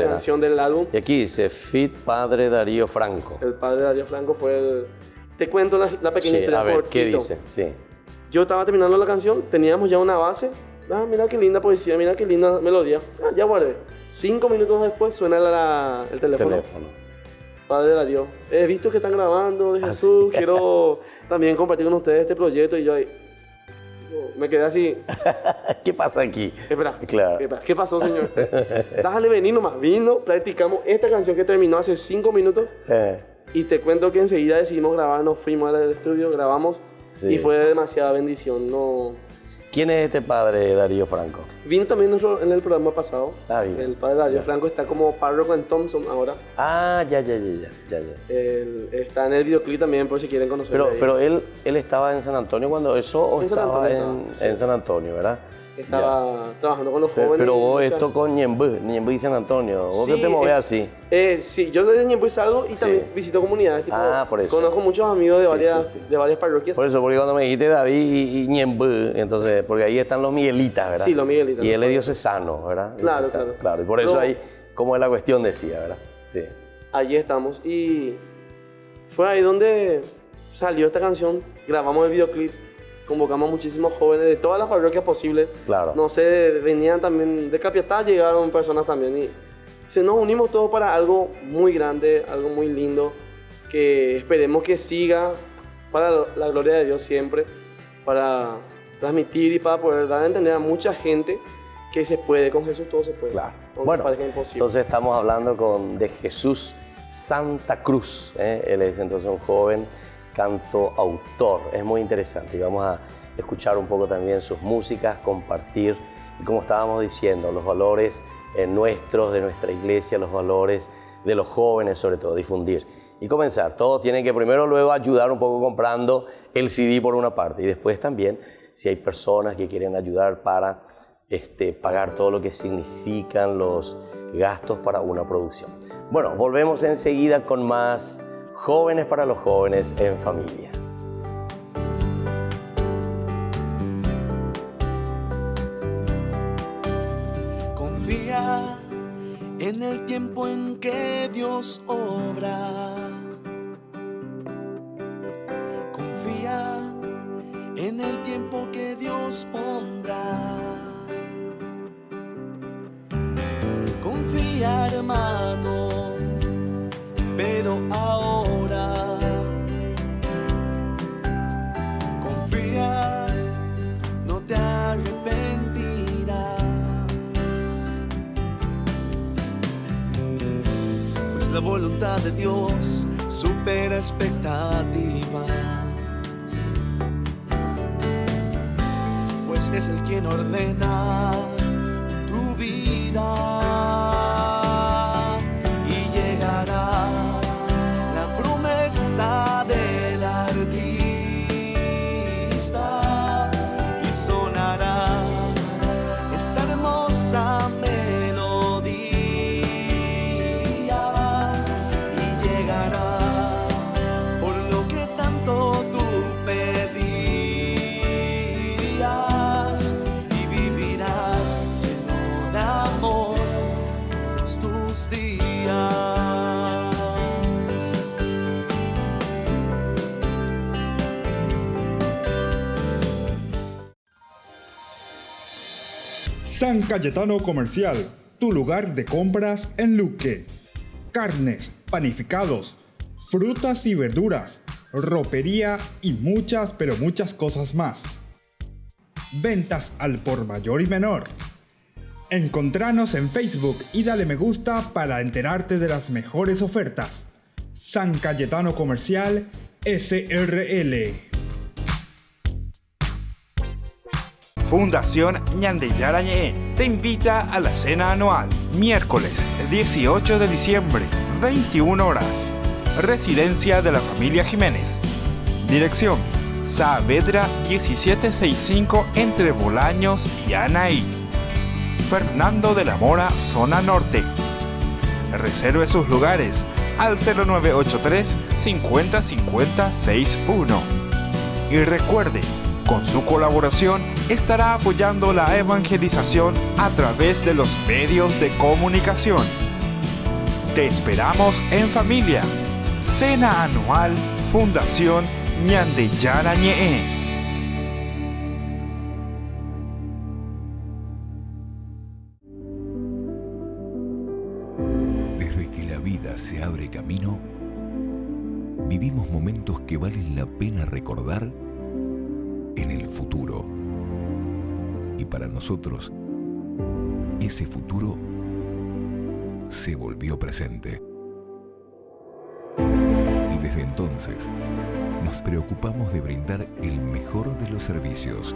Canción del álbum. Y aquí dice, Fit Padre Darío Franco. El padre Darío Franco fue el... Te cuento la pequeña Sí, historia a ver, ¿qué cortito. dice? Sí. Yo estaba terminando la canción, teníamos ya una base. Mira qué linda poesía, mira qué linda melodía. Ya guardé. 5 minutos después suena el teléfono. Padre Darío, he visto que están grabando de Jesús, quiero también compartir con ustedes este proyecto. Y yo ahí me quedé así. ¿Qué pasa aquí? Espera, Claro. ¿qué pasó, señor? Déjale venir nomás. Vino, practicamos esta canción que terminó hace 5 minutos. Y te cuento que enseguida decidimos grabar, nos fuimos al estudio, grabamos. Sí. Y fue demasiada bendición. No... ¿Quién es este padre Darío Franco? Vino también en el programa pasado. Bien. El padre Darío Franco está como párroco en Thompson ahora. Ya. Él está en el videoclip también, por si quieren conocerlo. Pero él estaba en San Antonio cuando eso, o En San estaba Antonio estaba, en San Antonio, ¿verdad? Estaba trabajando con los jóvenes. Pero vos mucha- esto con Ñemby y San Antonio, vos que Sí, te moves así. Sí, yo desde Ñemby salgo y también visito comunidades. Tipo, Por eso. Conozco muchos amigos de Sí, varias, sí, sí. de varias parroquias. Por eso, porque cuando me dijiste David y Ñemby, entonces, porque ahí están los Miguelitas, ¿verdad? Sí, los Miguelitas. Y él es diocesano, ¿verdad? Claro, Diocesano, claro. Y por eso No. ahí, como es la cuestión, decía, ¿verdad? Sí. Allí estamos y fue ahí donde salió esta canción, grabamos el videoclip, convocamos a muchísimos jóvenes de todas las parroquias posibles. Claro. No sé, venían también de Capiatá, llegaron personas también y nos unimos todos para algo muy grande, algo muy lindo, que esperemos que siga para la gloria de Dios siempre, para transmitir y para poder dar a entender a mucha gente que se puede, con Jesús todo se puede. Claro. Aunque Bueno, parezca imposible. entonces estamos hablando de Jesús Santa Cruz. Él es entonces un joven cantautor. Es muy interesante y vamos a escuchar un poco también sus músicas, compartir, y como estábamos diciendo, los valores nuestros, de nuestra iglesia, los valores de los jóvenes, sobre todo, difundir. Y comenzar. Todos tienen que primero luego ayudar un poco comprando el CD por una parte y después también, si hay personas que quieren ayudar para pagar todo lo que significan los gastos para una producción. Bueno, volvemos enseguida con más Jóvenes para los Jóvenes en Familia. Confía en el tiempo en que Dios obra. Confía en el tiempo que Dios pondrá. Confía, hermano, pero ahora confía, no te arrepentirás, pues la voluntad de Dios supera expectativas, pues es el quien ordena tu vida. Del artista y sonará esa hermosa melodía y llegará por lo que tanto tú pedías y vivirás lleno de amor todos tus días. San Cayetano Comercial, tu lugar de compras en Luque. Carnes, panificados, frutas y verduras, ropería y muchas, pero muchas cosas más. Ventas al por mayor y menor. Encontranos en Facebook y dale me gusta para enterarte de las mejores ofertas. San Cayetano Comercial SRL. Fundación Ñandeyarañe te invita a la cena anual, miércoles 18 de diciembre, 21 horas. Residencia de la familia Jiménez. Dirección: Saavedra 1765 entre Bolaños y Anaí. Fernando de la Mora, zona norte. Reserve sus lugares al 0983 50 50 61. Y recuerde, con su colaboración estará apoyando la evangelización a través de los medios de comunicación. Te esperamos en familia. Cena anual Fundación Ñandeyarañe. Desde que la vida se abre camino, vivimos momentos que valen la pena recordar en el futuro. Y para nosotros, ese futuro se volvió presente. Y desde entonces, nos preocupamos de brindar el mejor de los servicios,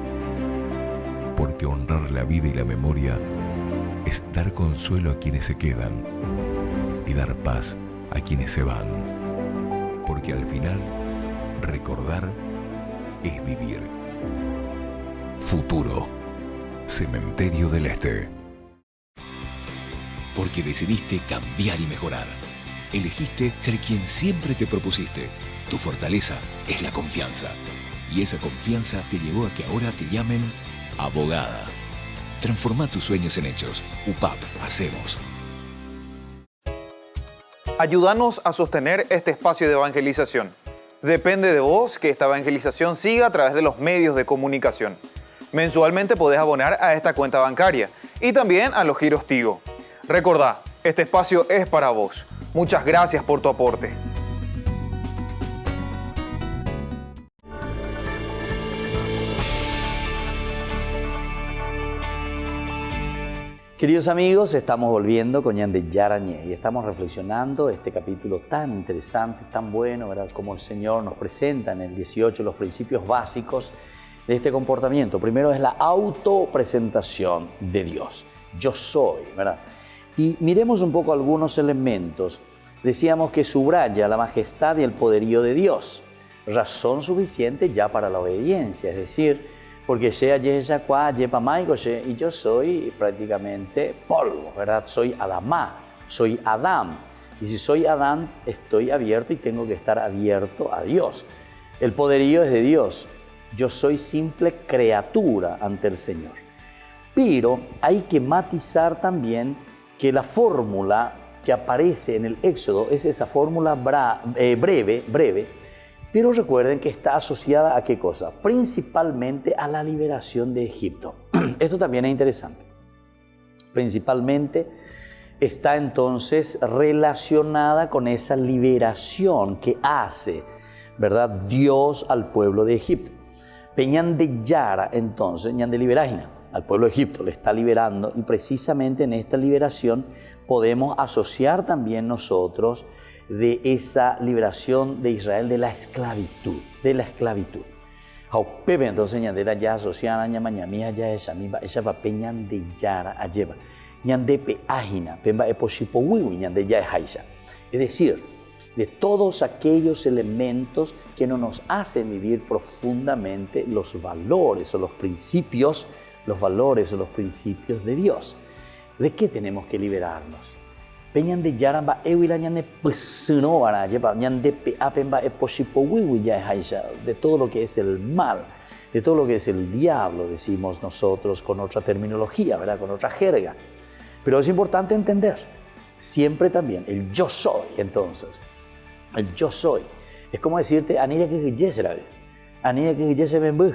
porque honrar la vida y la memoria es dar consuelo a quienes se quedan y dar paz a quienes se van, porque al final, recordar es vivir. Futuro, Cementerio del Este. Porque decidiste cambiar y mejorar. Elegiste ser quien siempre te propusiste. Tu fortaleza es la confianza. Y esa confianza te llevó a que ahora te llamen abogada. Transforma tus sueños en hechos. UPAP, hacemos. Ayúdanos a sostener este espacio de evangelización. Depende de vos que esta evangelización siga a través de los medios de comunicación. Mensualmente podés abonar a esta cuenta bancaria y también a los giros Tigo. Recordá, este espacio es para vos. Muchas gracias por tu aporte. Queridos amigos, estamos volviendo con Ñande Yarañé y estamos reflexionando este capítulo tan interesante, tan bueno, ¿verdad? Como el Señor nos presenta en el 18 los principios básicos de este comportamiento. Primero es la autopresentación de Dios. Yo soy, ¿verdad? Y miremos un poco algunos elementos. Decíamos que subraya la majestad y el poderío de Dios. Razón suficiente ya para la obediencia, es decir, porque sea Yeshua, y yo soy prácticamente polvo, ¿verdad? Soy Adamá, soy Adán. Y si soy Adán, estoy abierto y tengo que estar abierto a Dios. El poderío es de Dios. Yo soy simple criatura ante el Señor. Pero hay que matizar también que la fórmula que aparece en el Éxodo es esa fórmula breve, pero recuerden que está asociada a qué cosa? Principalmente a la liberación de Egipto. Esto también es interesante. Principalmente está entonces relacionada con esa liberación que hace, ¿verdad?, Dios al pueblo de Egipto. Peñan de Yara, entonces, Ñan de Liberágina, al pueblo de Egipto, le está liberando, y precisamente en esta liberación podemos asociar también nosotros de esa liberación de Israel de la esclavitud, Entonces, ñandera ya asociada, ñamañamía ya esa misma, esa va peñan de Yara a lleva, ñande peágina, pemba eposipo wiwi, ñande ya es. Es decir, de todos aquellos elementos que no nos hacen vivir profundamente los valores o los principios, de Dios. ¿De qué tenemos que liberarnos? Peñan de Yaramba Ewila ñande pusino para llevar ñande peapemba eposipo wiwi ya es, de todo lo que es el mal, de todo lo que es el diablo, decimos nosotros con otra terminología, ¿verdad?, con otra jerga. Pero es importante entender siempre también el yo soy. Entonces, el yo soy es como decirte anilla que yesera, anilla que yese bembu,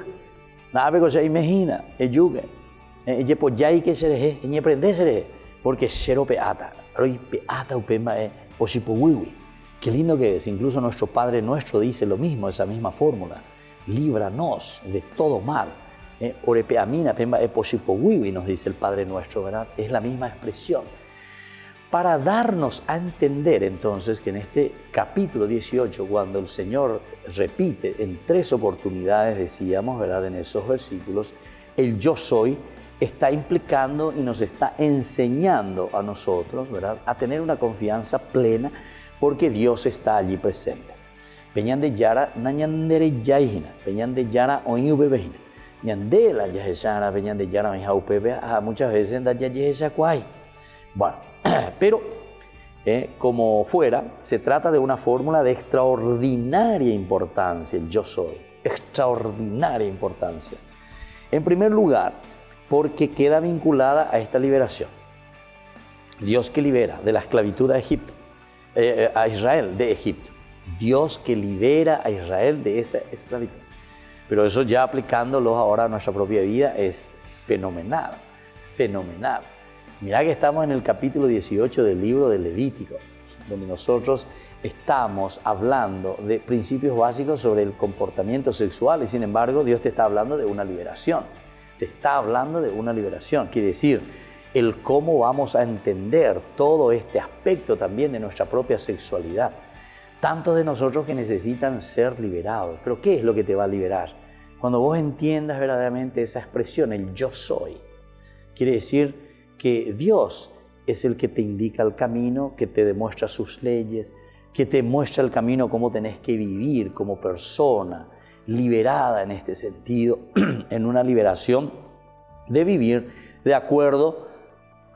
nada que se imagina, yuge, yepo yai que se deje, ni aprende se deje, porque cero peata, roy peata upema posipo wiwi. Qué lindo que es, incluso nuestro Padre Nuestro dice lo mismo, esa misma fórmula, líbranos de todo mal. Orepeamina pemba posipo wiwi, nos dice el Padre Nuestro, ¿verdad? Es la misma expresión. Para darnos a entender entonces que en este capítulo 18, cuando el Señor repite en 3 oportunidades, decíamos, ¿verdad?, en esos versículos, el yo soy está implicando y nos está enseñando a nosotros, ¿verdad?, a tener una confianza plena porque Dios está allí presente. Peñan de Yara, nañandere yaihina, peñan de Yara oinubebehina, ñandela yahesara, peñan de Yara oinhaupebe, muchas veces en da yahesacuay. Bueno, pero como fuera, se trata de una fórmula de extraordinaria importancia, el yo soy, extraordinaria importancia. En primer lugar, porque queda vinculada a esta liberación. Dios que libera de la esclavitud a Egipto, a Israel de Egipto. Dios que libera a Israel de esa esclavitud. Pero eso ya aplicándolo ahora a nuestra propia vida es fenomenal, fenomenal. Mirá que estamos en el capítulo 18 del libro de Levítico. donde nosotros estamos hablando de principios básicos sobre el comportamiento sexual y sin embargo Dios te está hablando de una liberación. Te está hablando de una liberación. Quiere decir, el cómo vamos a entender todo este aspecto también de nuestra propia sexualidad. Tantos de nosotros que necesitan ser liberados. Pero ¿qué es lo que te va a liberar? Cuando vos entiendas verdaderamente esa expresión, el yo soy. Quiere decir que Dios es el que te indica el camino, que te demuestra sus leyes, que te muestra el camino cómo tenés que vivir como persona, liberada en este sentido, en una liberación de vivir de acuerdo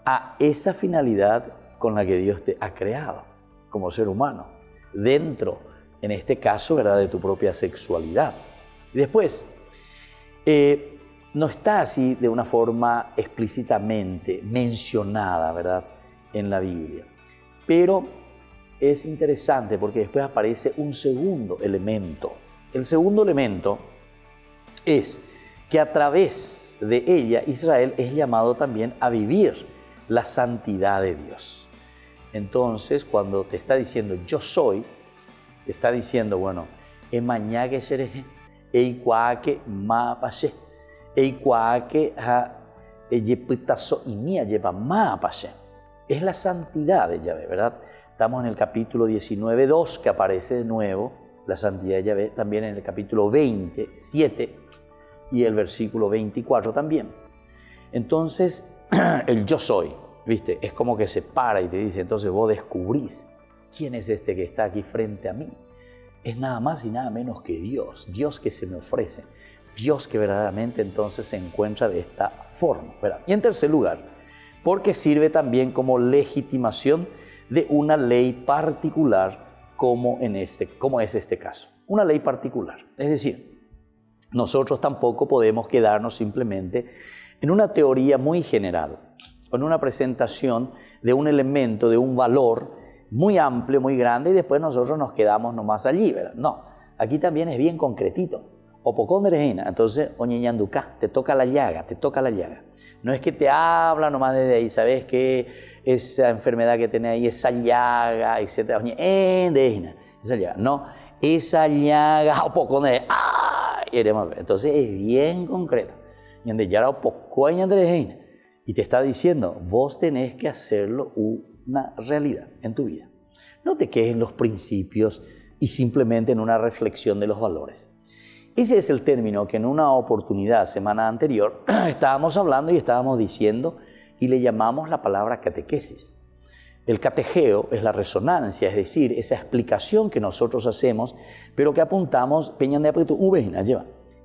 a esa finalidad con la que Dios te ha creado como ser humano, dentro, en este caso, ¿verdad?, de tu propia sexualidad. Y después, no está así de una forma explícitamente mencionada, ¿verdad?, en la Biblia. Pero es interesante porque después aparece un segundo elemento. El segundo elemento es que a través de ella Israel es llamado también a vivir la santidad de Dios. Entonces, cuando te está diciendo yo soy, te está diciendo, bueno, emañaque sereje, eicuaque ma pashe, eicuaque ha yepitazo y mía lleva ma pashe. Es la santidad de Yahvé, ¿verdad? Estamos en el capítulo 19:2 que aparece de nuevo la santidad de Yahvé, también en el capítulo 27 y el versículo 24 también. Entonces, el yo soy, ¿viste? Es como que se para y te dice, entonces vos descubrís quién es este que está aquí frente a mí. Es nada más y nada menos que Dios, Dios que se me ofrece, Dios que verdaderamente entonces se encuentra de esta forma, ¿verdad? Y en tercer lugar, porque sirve también como legitimación de una ley particular como es este caso. Una ley particular. Es decir, nosotros tampoco podemos quedarnos simplemente en una teoría muy general, en una presentación de un elemento, de un valor muy amplio, muy grande, y después nosotros nos quedamos nomás allí, ¿verdad? No, aquí también es bien concretito. Opocondrejina, entonces, oñeñanducá, te toca la llaga, te toca la llaga. No es que te habla nomás desde ahí, ¿sabes qué? Esa enfermedad que tenés ahí, esa llaga, etc. Esa llaga, no, esa llaga, opocondrejina, entonces es bien concreto. Y te está diciendo, vos tenés que hacerlo una realidad en tu vida. No te quedes en los principios y simplemente en una reflexión de los valores. Ese es el término que en una oportunidad, semana anterior, estábamos hablando y estábamos diciendo y le llamamos la palabra catequesis. El catejeo es la resonancia, es decir, esa explicación que nosotros hacemos, pero que apuntamos,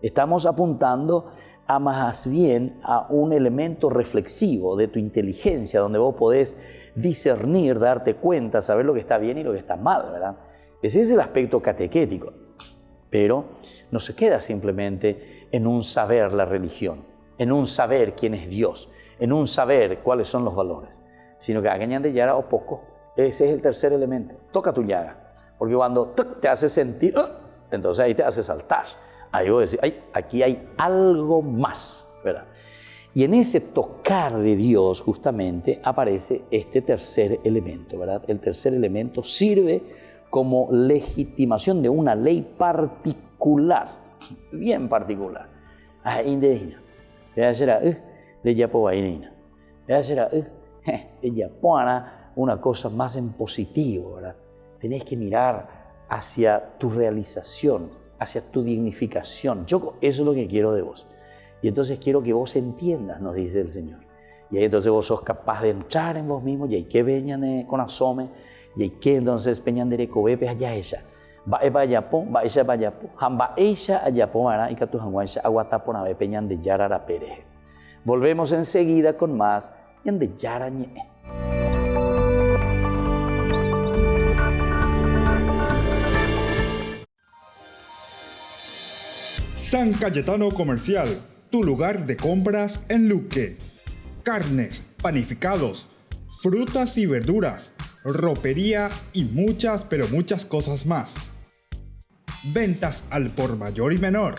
estamos apuntando a más bien a un elemento reflexivo de tu inteligencia, donde vos podés discernir, darte cuenta, saber lo que está bien y lo que está mal, ¿verdad? Ese es el aspecto catequético. Pero no se queda simplemente en un saber la religión, en un saber quién es Dios, en un saber cuáles son los valores, sino que agañan de llaga o poco. Ese es el tercer elemento. Toca tu llaga, porque cuando te hace sentir, entonces ahí te hace saltar. Ahí vos decís, aquí hay algo más, ¿verdad? Y en ese tocar de Dios justamente aparece este tercer elemento, ¿verdad? El tercer elemento sirve como legitimación de una ley particular, bien particular. Indígena. Ella será de Yapobainina. Ella será de Yapoana, una cosa más en positivo, ¿verdad? Tenés que mirar hacia tu realización, hacia tu dignificación. Yo eso es lo que quiero de vos. Y entonces quiero que vos entiendas, nos dice el Señor. Y ahí entonces vos sos capaz de entrar en vos mismo y hay que veñan con asome. Y hay que entonces peñandere cobepe allá ella. Va ella para allá, hamba ella allá pomara y catu hanguaisha aguatapo nave peñan de yarara pereje. Volvemos enseguida con más en de yarañe. San Cayetano Comercial, tu lugar de compras en Luque. Carnes, panificados, frutas y verduras, ropería y muchas, pero muchas cosas más. Ventas al por mayor y menor.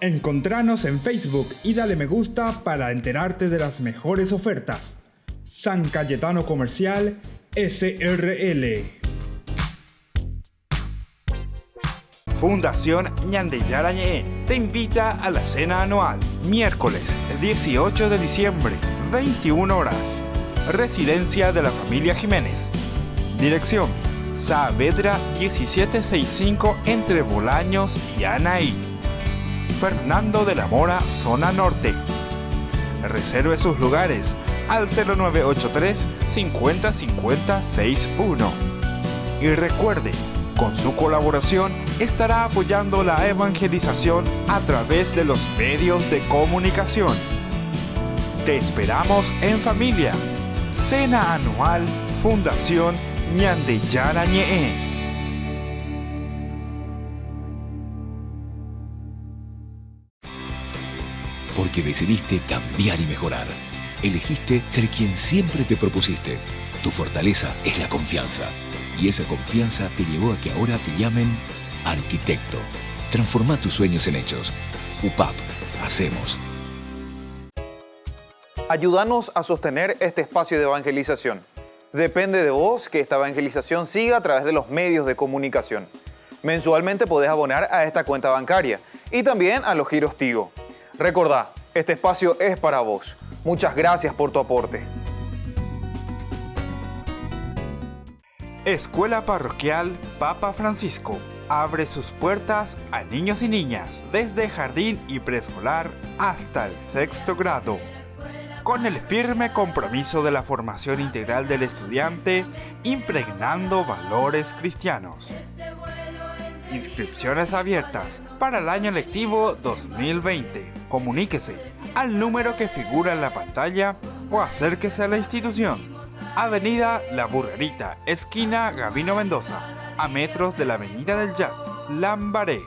Encontranos en Facebook y dale me gusta para enterarte de las mejores ofertas. San Cayetano Comercial, SRL. Fundación Ñandeyarañe te invita a la cena anual, miércoles 18 de diciembre, 21 horas. Residencia de la familia Jiménez. Dirección: Saavedra 1765 entre Bolaños y Anaí. Fernando de la Mora, zona norte. Reserve sus lugares al 0983 50 50 61. Y recuerde, con su colaboración estará apoyando la evangelización a través de los medios de comunicación. Te esperamos en familia. Cena anual Fundación Ñandeyarañe. Porque decidiste cambiar y mejorar. Elegiste ser quien siempre te propusiste. Tu fortaleza es la confianza. Y esa confianza te llevó a que ahora te llamen arquitecto. Transforma tus sueños en hechos. UPAP. Hacemos. Ayúdanos a sostener este espacio de evangelización. Depende de vos que esta evangelización siga a través de los medios de comunicación. Mensualmente podés abonar a esta cuenta bancaria y también a los giros Tigo. Recordá, este espacio es para vos. Muchas gracias por tu aporte. Escuela Parroquial Papa Francisco abre sus puertas a niños y niñas desde jardín y preescolar hasta el 6º grado. Con el firme compromiso de la formación integral del estudiante, impregnando valores cristianos. Inscripciones abiertas para el año lectivo 2020. Comuníquese al número que figura en la pantalla o acérquese a la institución. Avenida La Burrerita, esquina Gabino Mendoza, a metros de la Avenida del Yat, Lambaré.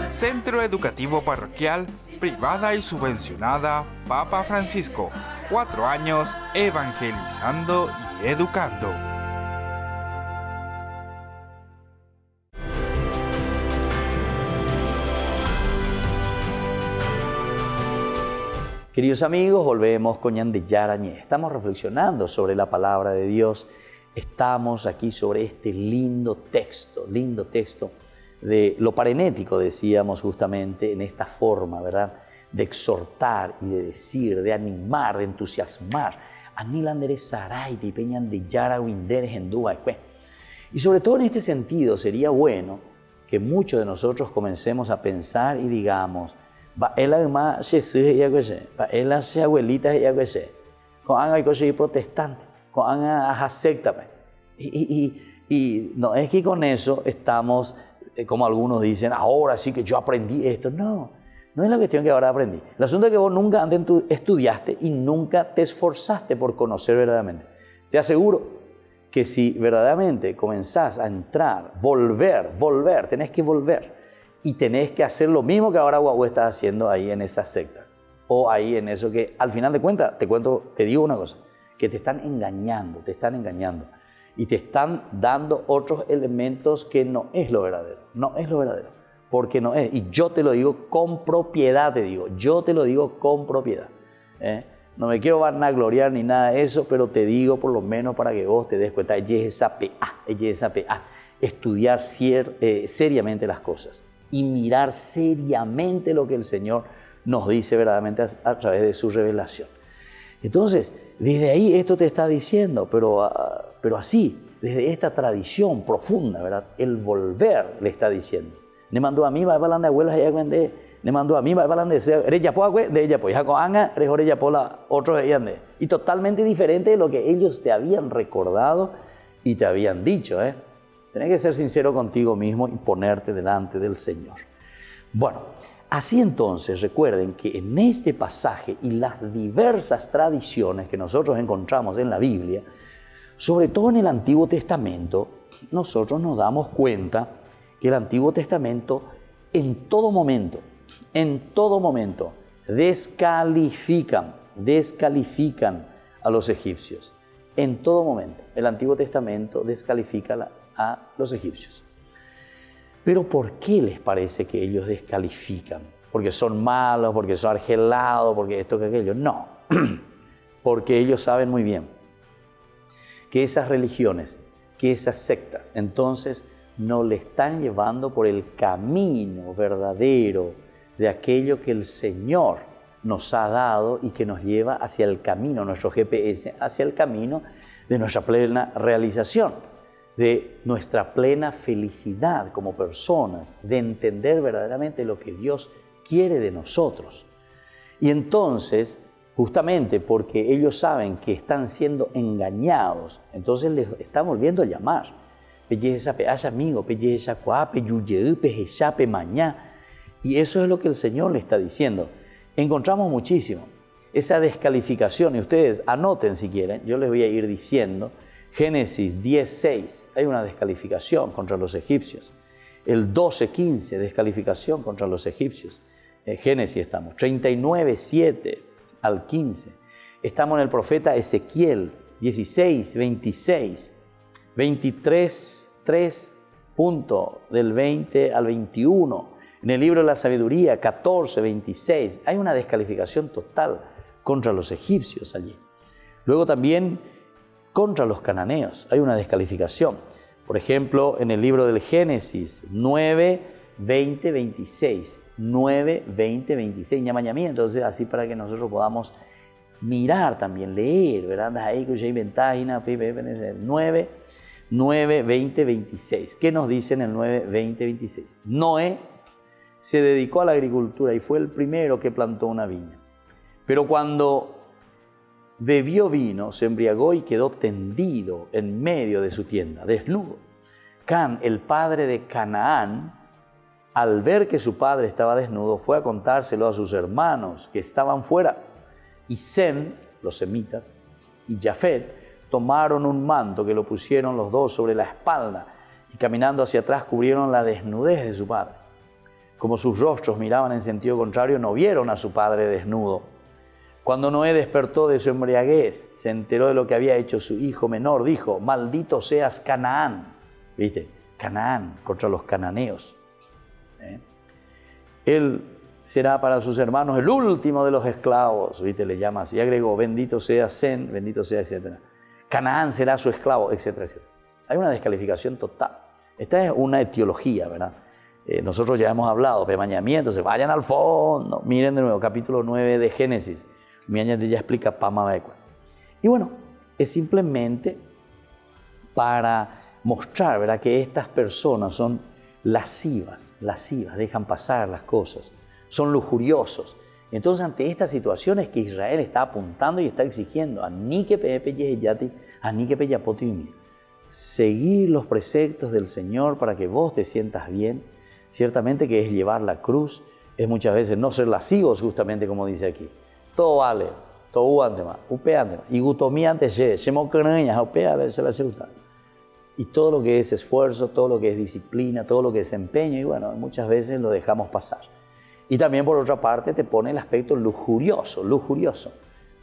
Centro Educativo Parroquial, privada y subvencionada Papa Francisco. 4 años evangelizando y educando. Queridos amigos, volvemos con Ñandeyarañe. Estamos reflexionando sobre la palabra de Dios. Estamos aquí sobre este lindo texto de lo parenético, decíamos justamente, en esta forma, ¿verdad?, de exhortar y de decir, de animar, de entusiasmar. Y sobre todo en este sentido sería bueno que muchos de nosotros comencemos a pensar y digamos, protestante, y no es que con eso estamos, como algunos dicen, ahora sí que yo aprendí esto. No es la cuestión que ahora aprendí. El asunto es que vos nunca antes estudiaste y nunca te esforzaste por conocer verdaderamente. Te aseguro que si verdaderamente comenzás a entrar, volver, tenés que volver. Y tenés que hacer lo mismo que ahora Guau está haciendo ahí en esa secta. O ahí en eso que al final de cuentas, te digo una cosa, que te están engañando. Y te están dando otros elementos que no es lo verdadero. Porque no es. Y yo te lo digo con propiedad, No me quiero vanagloriar ni nada de eso, pero te digo por lo menos para que vos te des cuenta. Estudiar seriamente las cosas. Y mirar seriamente lo que el Señor nos dice verdaderamente a través de su revelación. Entonces, desde ahí esto te está diciendo, pero así, desde esta tradición profunda, ¿verdad?, el volver le está diciendo. Ne mandó a mí, va a hablar de abuelas, ne mandó a mí, va a hablar de ella, pues, otros y totalmente diferente de lo que ellos te habían recordado y te habían dicho, Tenés que ser sincero contigo mismo y ponerte delante del Señor. Bueno, así entonces recuerden que en este pasaje y las diversas tradiciones que nosotros encontramos en la Biblia, sobre todo en el Antiguo Testamento, nosotros nos damos cuenta que el Antiguo Testamento en todo momento, descalifican a los egipcios. En todo momento, el Antiguo Testamento descalifica a los egipcios. Pero ¿por qué les parece que ellos descalifican? ¿Porque son malos? ¿Porque son argelados? ¿Porque esto que aquello? No, porque ellos saben muy bien que esas religiones, que esas sectas, entonces no le están llevando por el camino verdadero de aquello que el Señor nos ha dado y que nos lleva hacia el camino, nuestro GPS, hacia el camino de nuestra plena realización, de nuestra plena felicidad como personas, de entender verdaderamente lo que Dios quiere de nosotros. Y entonces, justamente porque ellos saben que están siendo engañados, entonces les están volviendo a llamar. Y eso es lo que el Señor le está diciendo. Encontramos muchísimo esa descalificación, y ustedes anoten si quieren, yo les voy a ir diciendo. Génesis 10:6, hay una descalificación contra los egipcios. El 12:15, descalificación contra los egipcios. Génesis estamos. 39:7 al 15. Estamos en el profeta Ezequiel 16:26. 23:3, del 20 al 21. En el libro de la sabiduría 14:26. Hay una descalificación total contra los egipcios allí. Luego también contra los cananeos hay una descalificación. Por ejemplo, en el libro del Génesis 9:20-26. 9:20-26. Entonces, así para que nosotros podamos mirar también, leer, ¿verdad? 9:20-26. ¿Qué nos dice en el 9:20-26? Noé se dedicó a la agricultura y fue el primero que plantó una viña. Pero cuando bebió vino, se embriagó y quedó tendido en medio de su tienda, desnudo. Can, el padre de Canaán, al ver que su padre estaba desnudo, fue a contárselo a sus hermanos que estaban fuera. Y Sem, los semitas, y Jafet tomaron un manto que lo pusieron los dos sobre la espalda y caminando hacia atrás cubrieron la desnudez de su padre. Como sus rostros miraban en sentido contrario, no vieron a su padre desnudo. Cuando Noé despertó de su embriaguez, se enteró de lo que había hecho su hijo menor, dijo: maldito seas Canaán. ¿Viste? Canaán, contra los cananeos. Él será para sus hermanos el último de los esclavos, ¿viste? Le llama así. Y agregó: bendito sea Sem, bendito sea, etc. Canaán será su esclavo, etcétera, etcétera. Hay una descalificación total. Esta es una etiología, ¿verdad? Nosotros ya hemos hablado, pemañamiento, se vayan al fondo. Miren de nuevo, capítulo 9 de Génesis. Miañate ya explica Pamabequa. Y bueno, es simplemente para mostrar, ¿verdad?, que estas personas son lascivas, dejan pasar las cosas, son lujuriosos. Entonces, ante estas situaciones que Israel está apuntando y está exigiendo, seguir los preceptos del Señor para que vos te sientas bien, ciertamente que es llevar la cruz, es muchas veces no ser lascivos, justamente como dice aquí. Todo vale, todo antema, upe antema, y gutomí antes y todo lo que es esfuerzo, todo lo que es disciplina, todo lo que es empeño, y bueno, muchas veces lo dejamos pasar. Y también por otra parte te pone el aspecto lujurioso,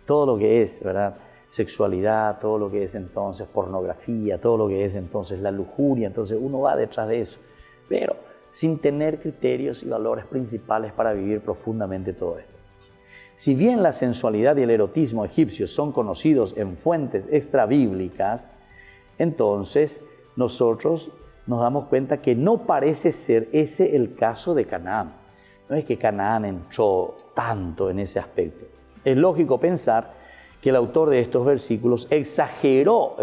todo lo que es, ¿verdad?, sexualidad, todo lo que es entonces pornografía, todo lo que es entonces la lujuria, entonces uno va detrás de eso, pero sin tener criterios y valores principales para vivir profundamente todo esto. Si bien la sensualidad y el erotismo egipcios son conocidos en fuentes extrabíblicas, entonces nosotros nos damos cuenta que no parece ser ese el caso de Canaán. No es que Canaán entró tanto en ese aspecto. Es lógico pensar que el autor de estos versículos exageró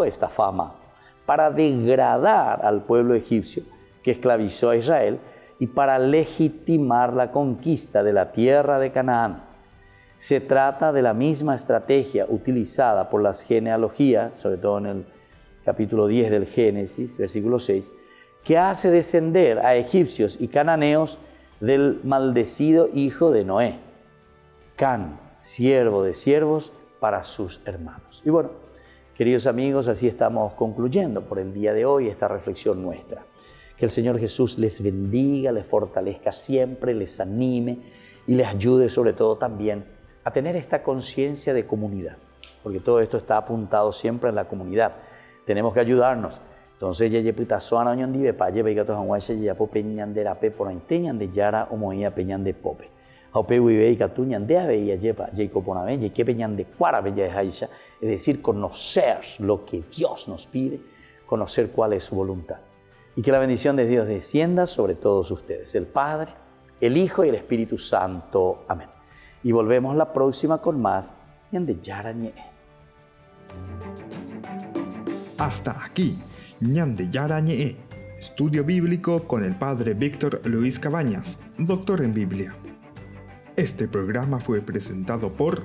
esta fama para degradar al pueblo egipcio que esclavizó a Israel y para legitimar la conquista de la tierra de Canaán. Se trata de la misma estrategia utilizada por las genealogías, sobre todo en el capítulo 10 del Génesis, versículo 6, que hace descender a egipcios y cananeos del maldecido hijo de Noé, Can, siervo de siervos para sus hermanos. Y bueno, queridos amigos, así estamos concluyendo por el día de hoy esta reflexión nuestra. Que el Señor Jesús les bendiga, les fortalezca siempre, les anime y les ayude sobre todo también a tener esta conciencia de comunidad, porque todo esto está apuntado siempre en la comunidad. Tenemos que ayudarnos. Entonces, ya pita soana oñon dive pa lleva y gatos anguache ya po peñan de rape por inteñan de yara o moía peñan de pope. Aupe vive y catuñan de ave y llepa Jacob Ponave y que peñan de cuara bella de Haisha es decir, conocer lo que Dios nos pide, conocer cuál es su voluntad. Y que la bendición de Dios descienda sobre todos ustedes, el Padre, el Hijo y el Espíritu Santo. Amén. Y volvemos la próxima con más Ñande Yarañe. Hasta aquí, Ñande Yarañe, estudio bíblico con el Padre Víctor Luis Cabañas, doctor en Biblia. Este programa fue presentado por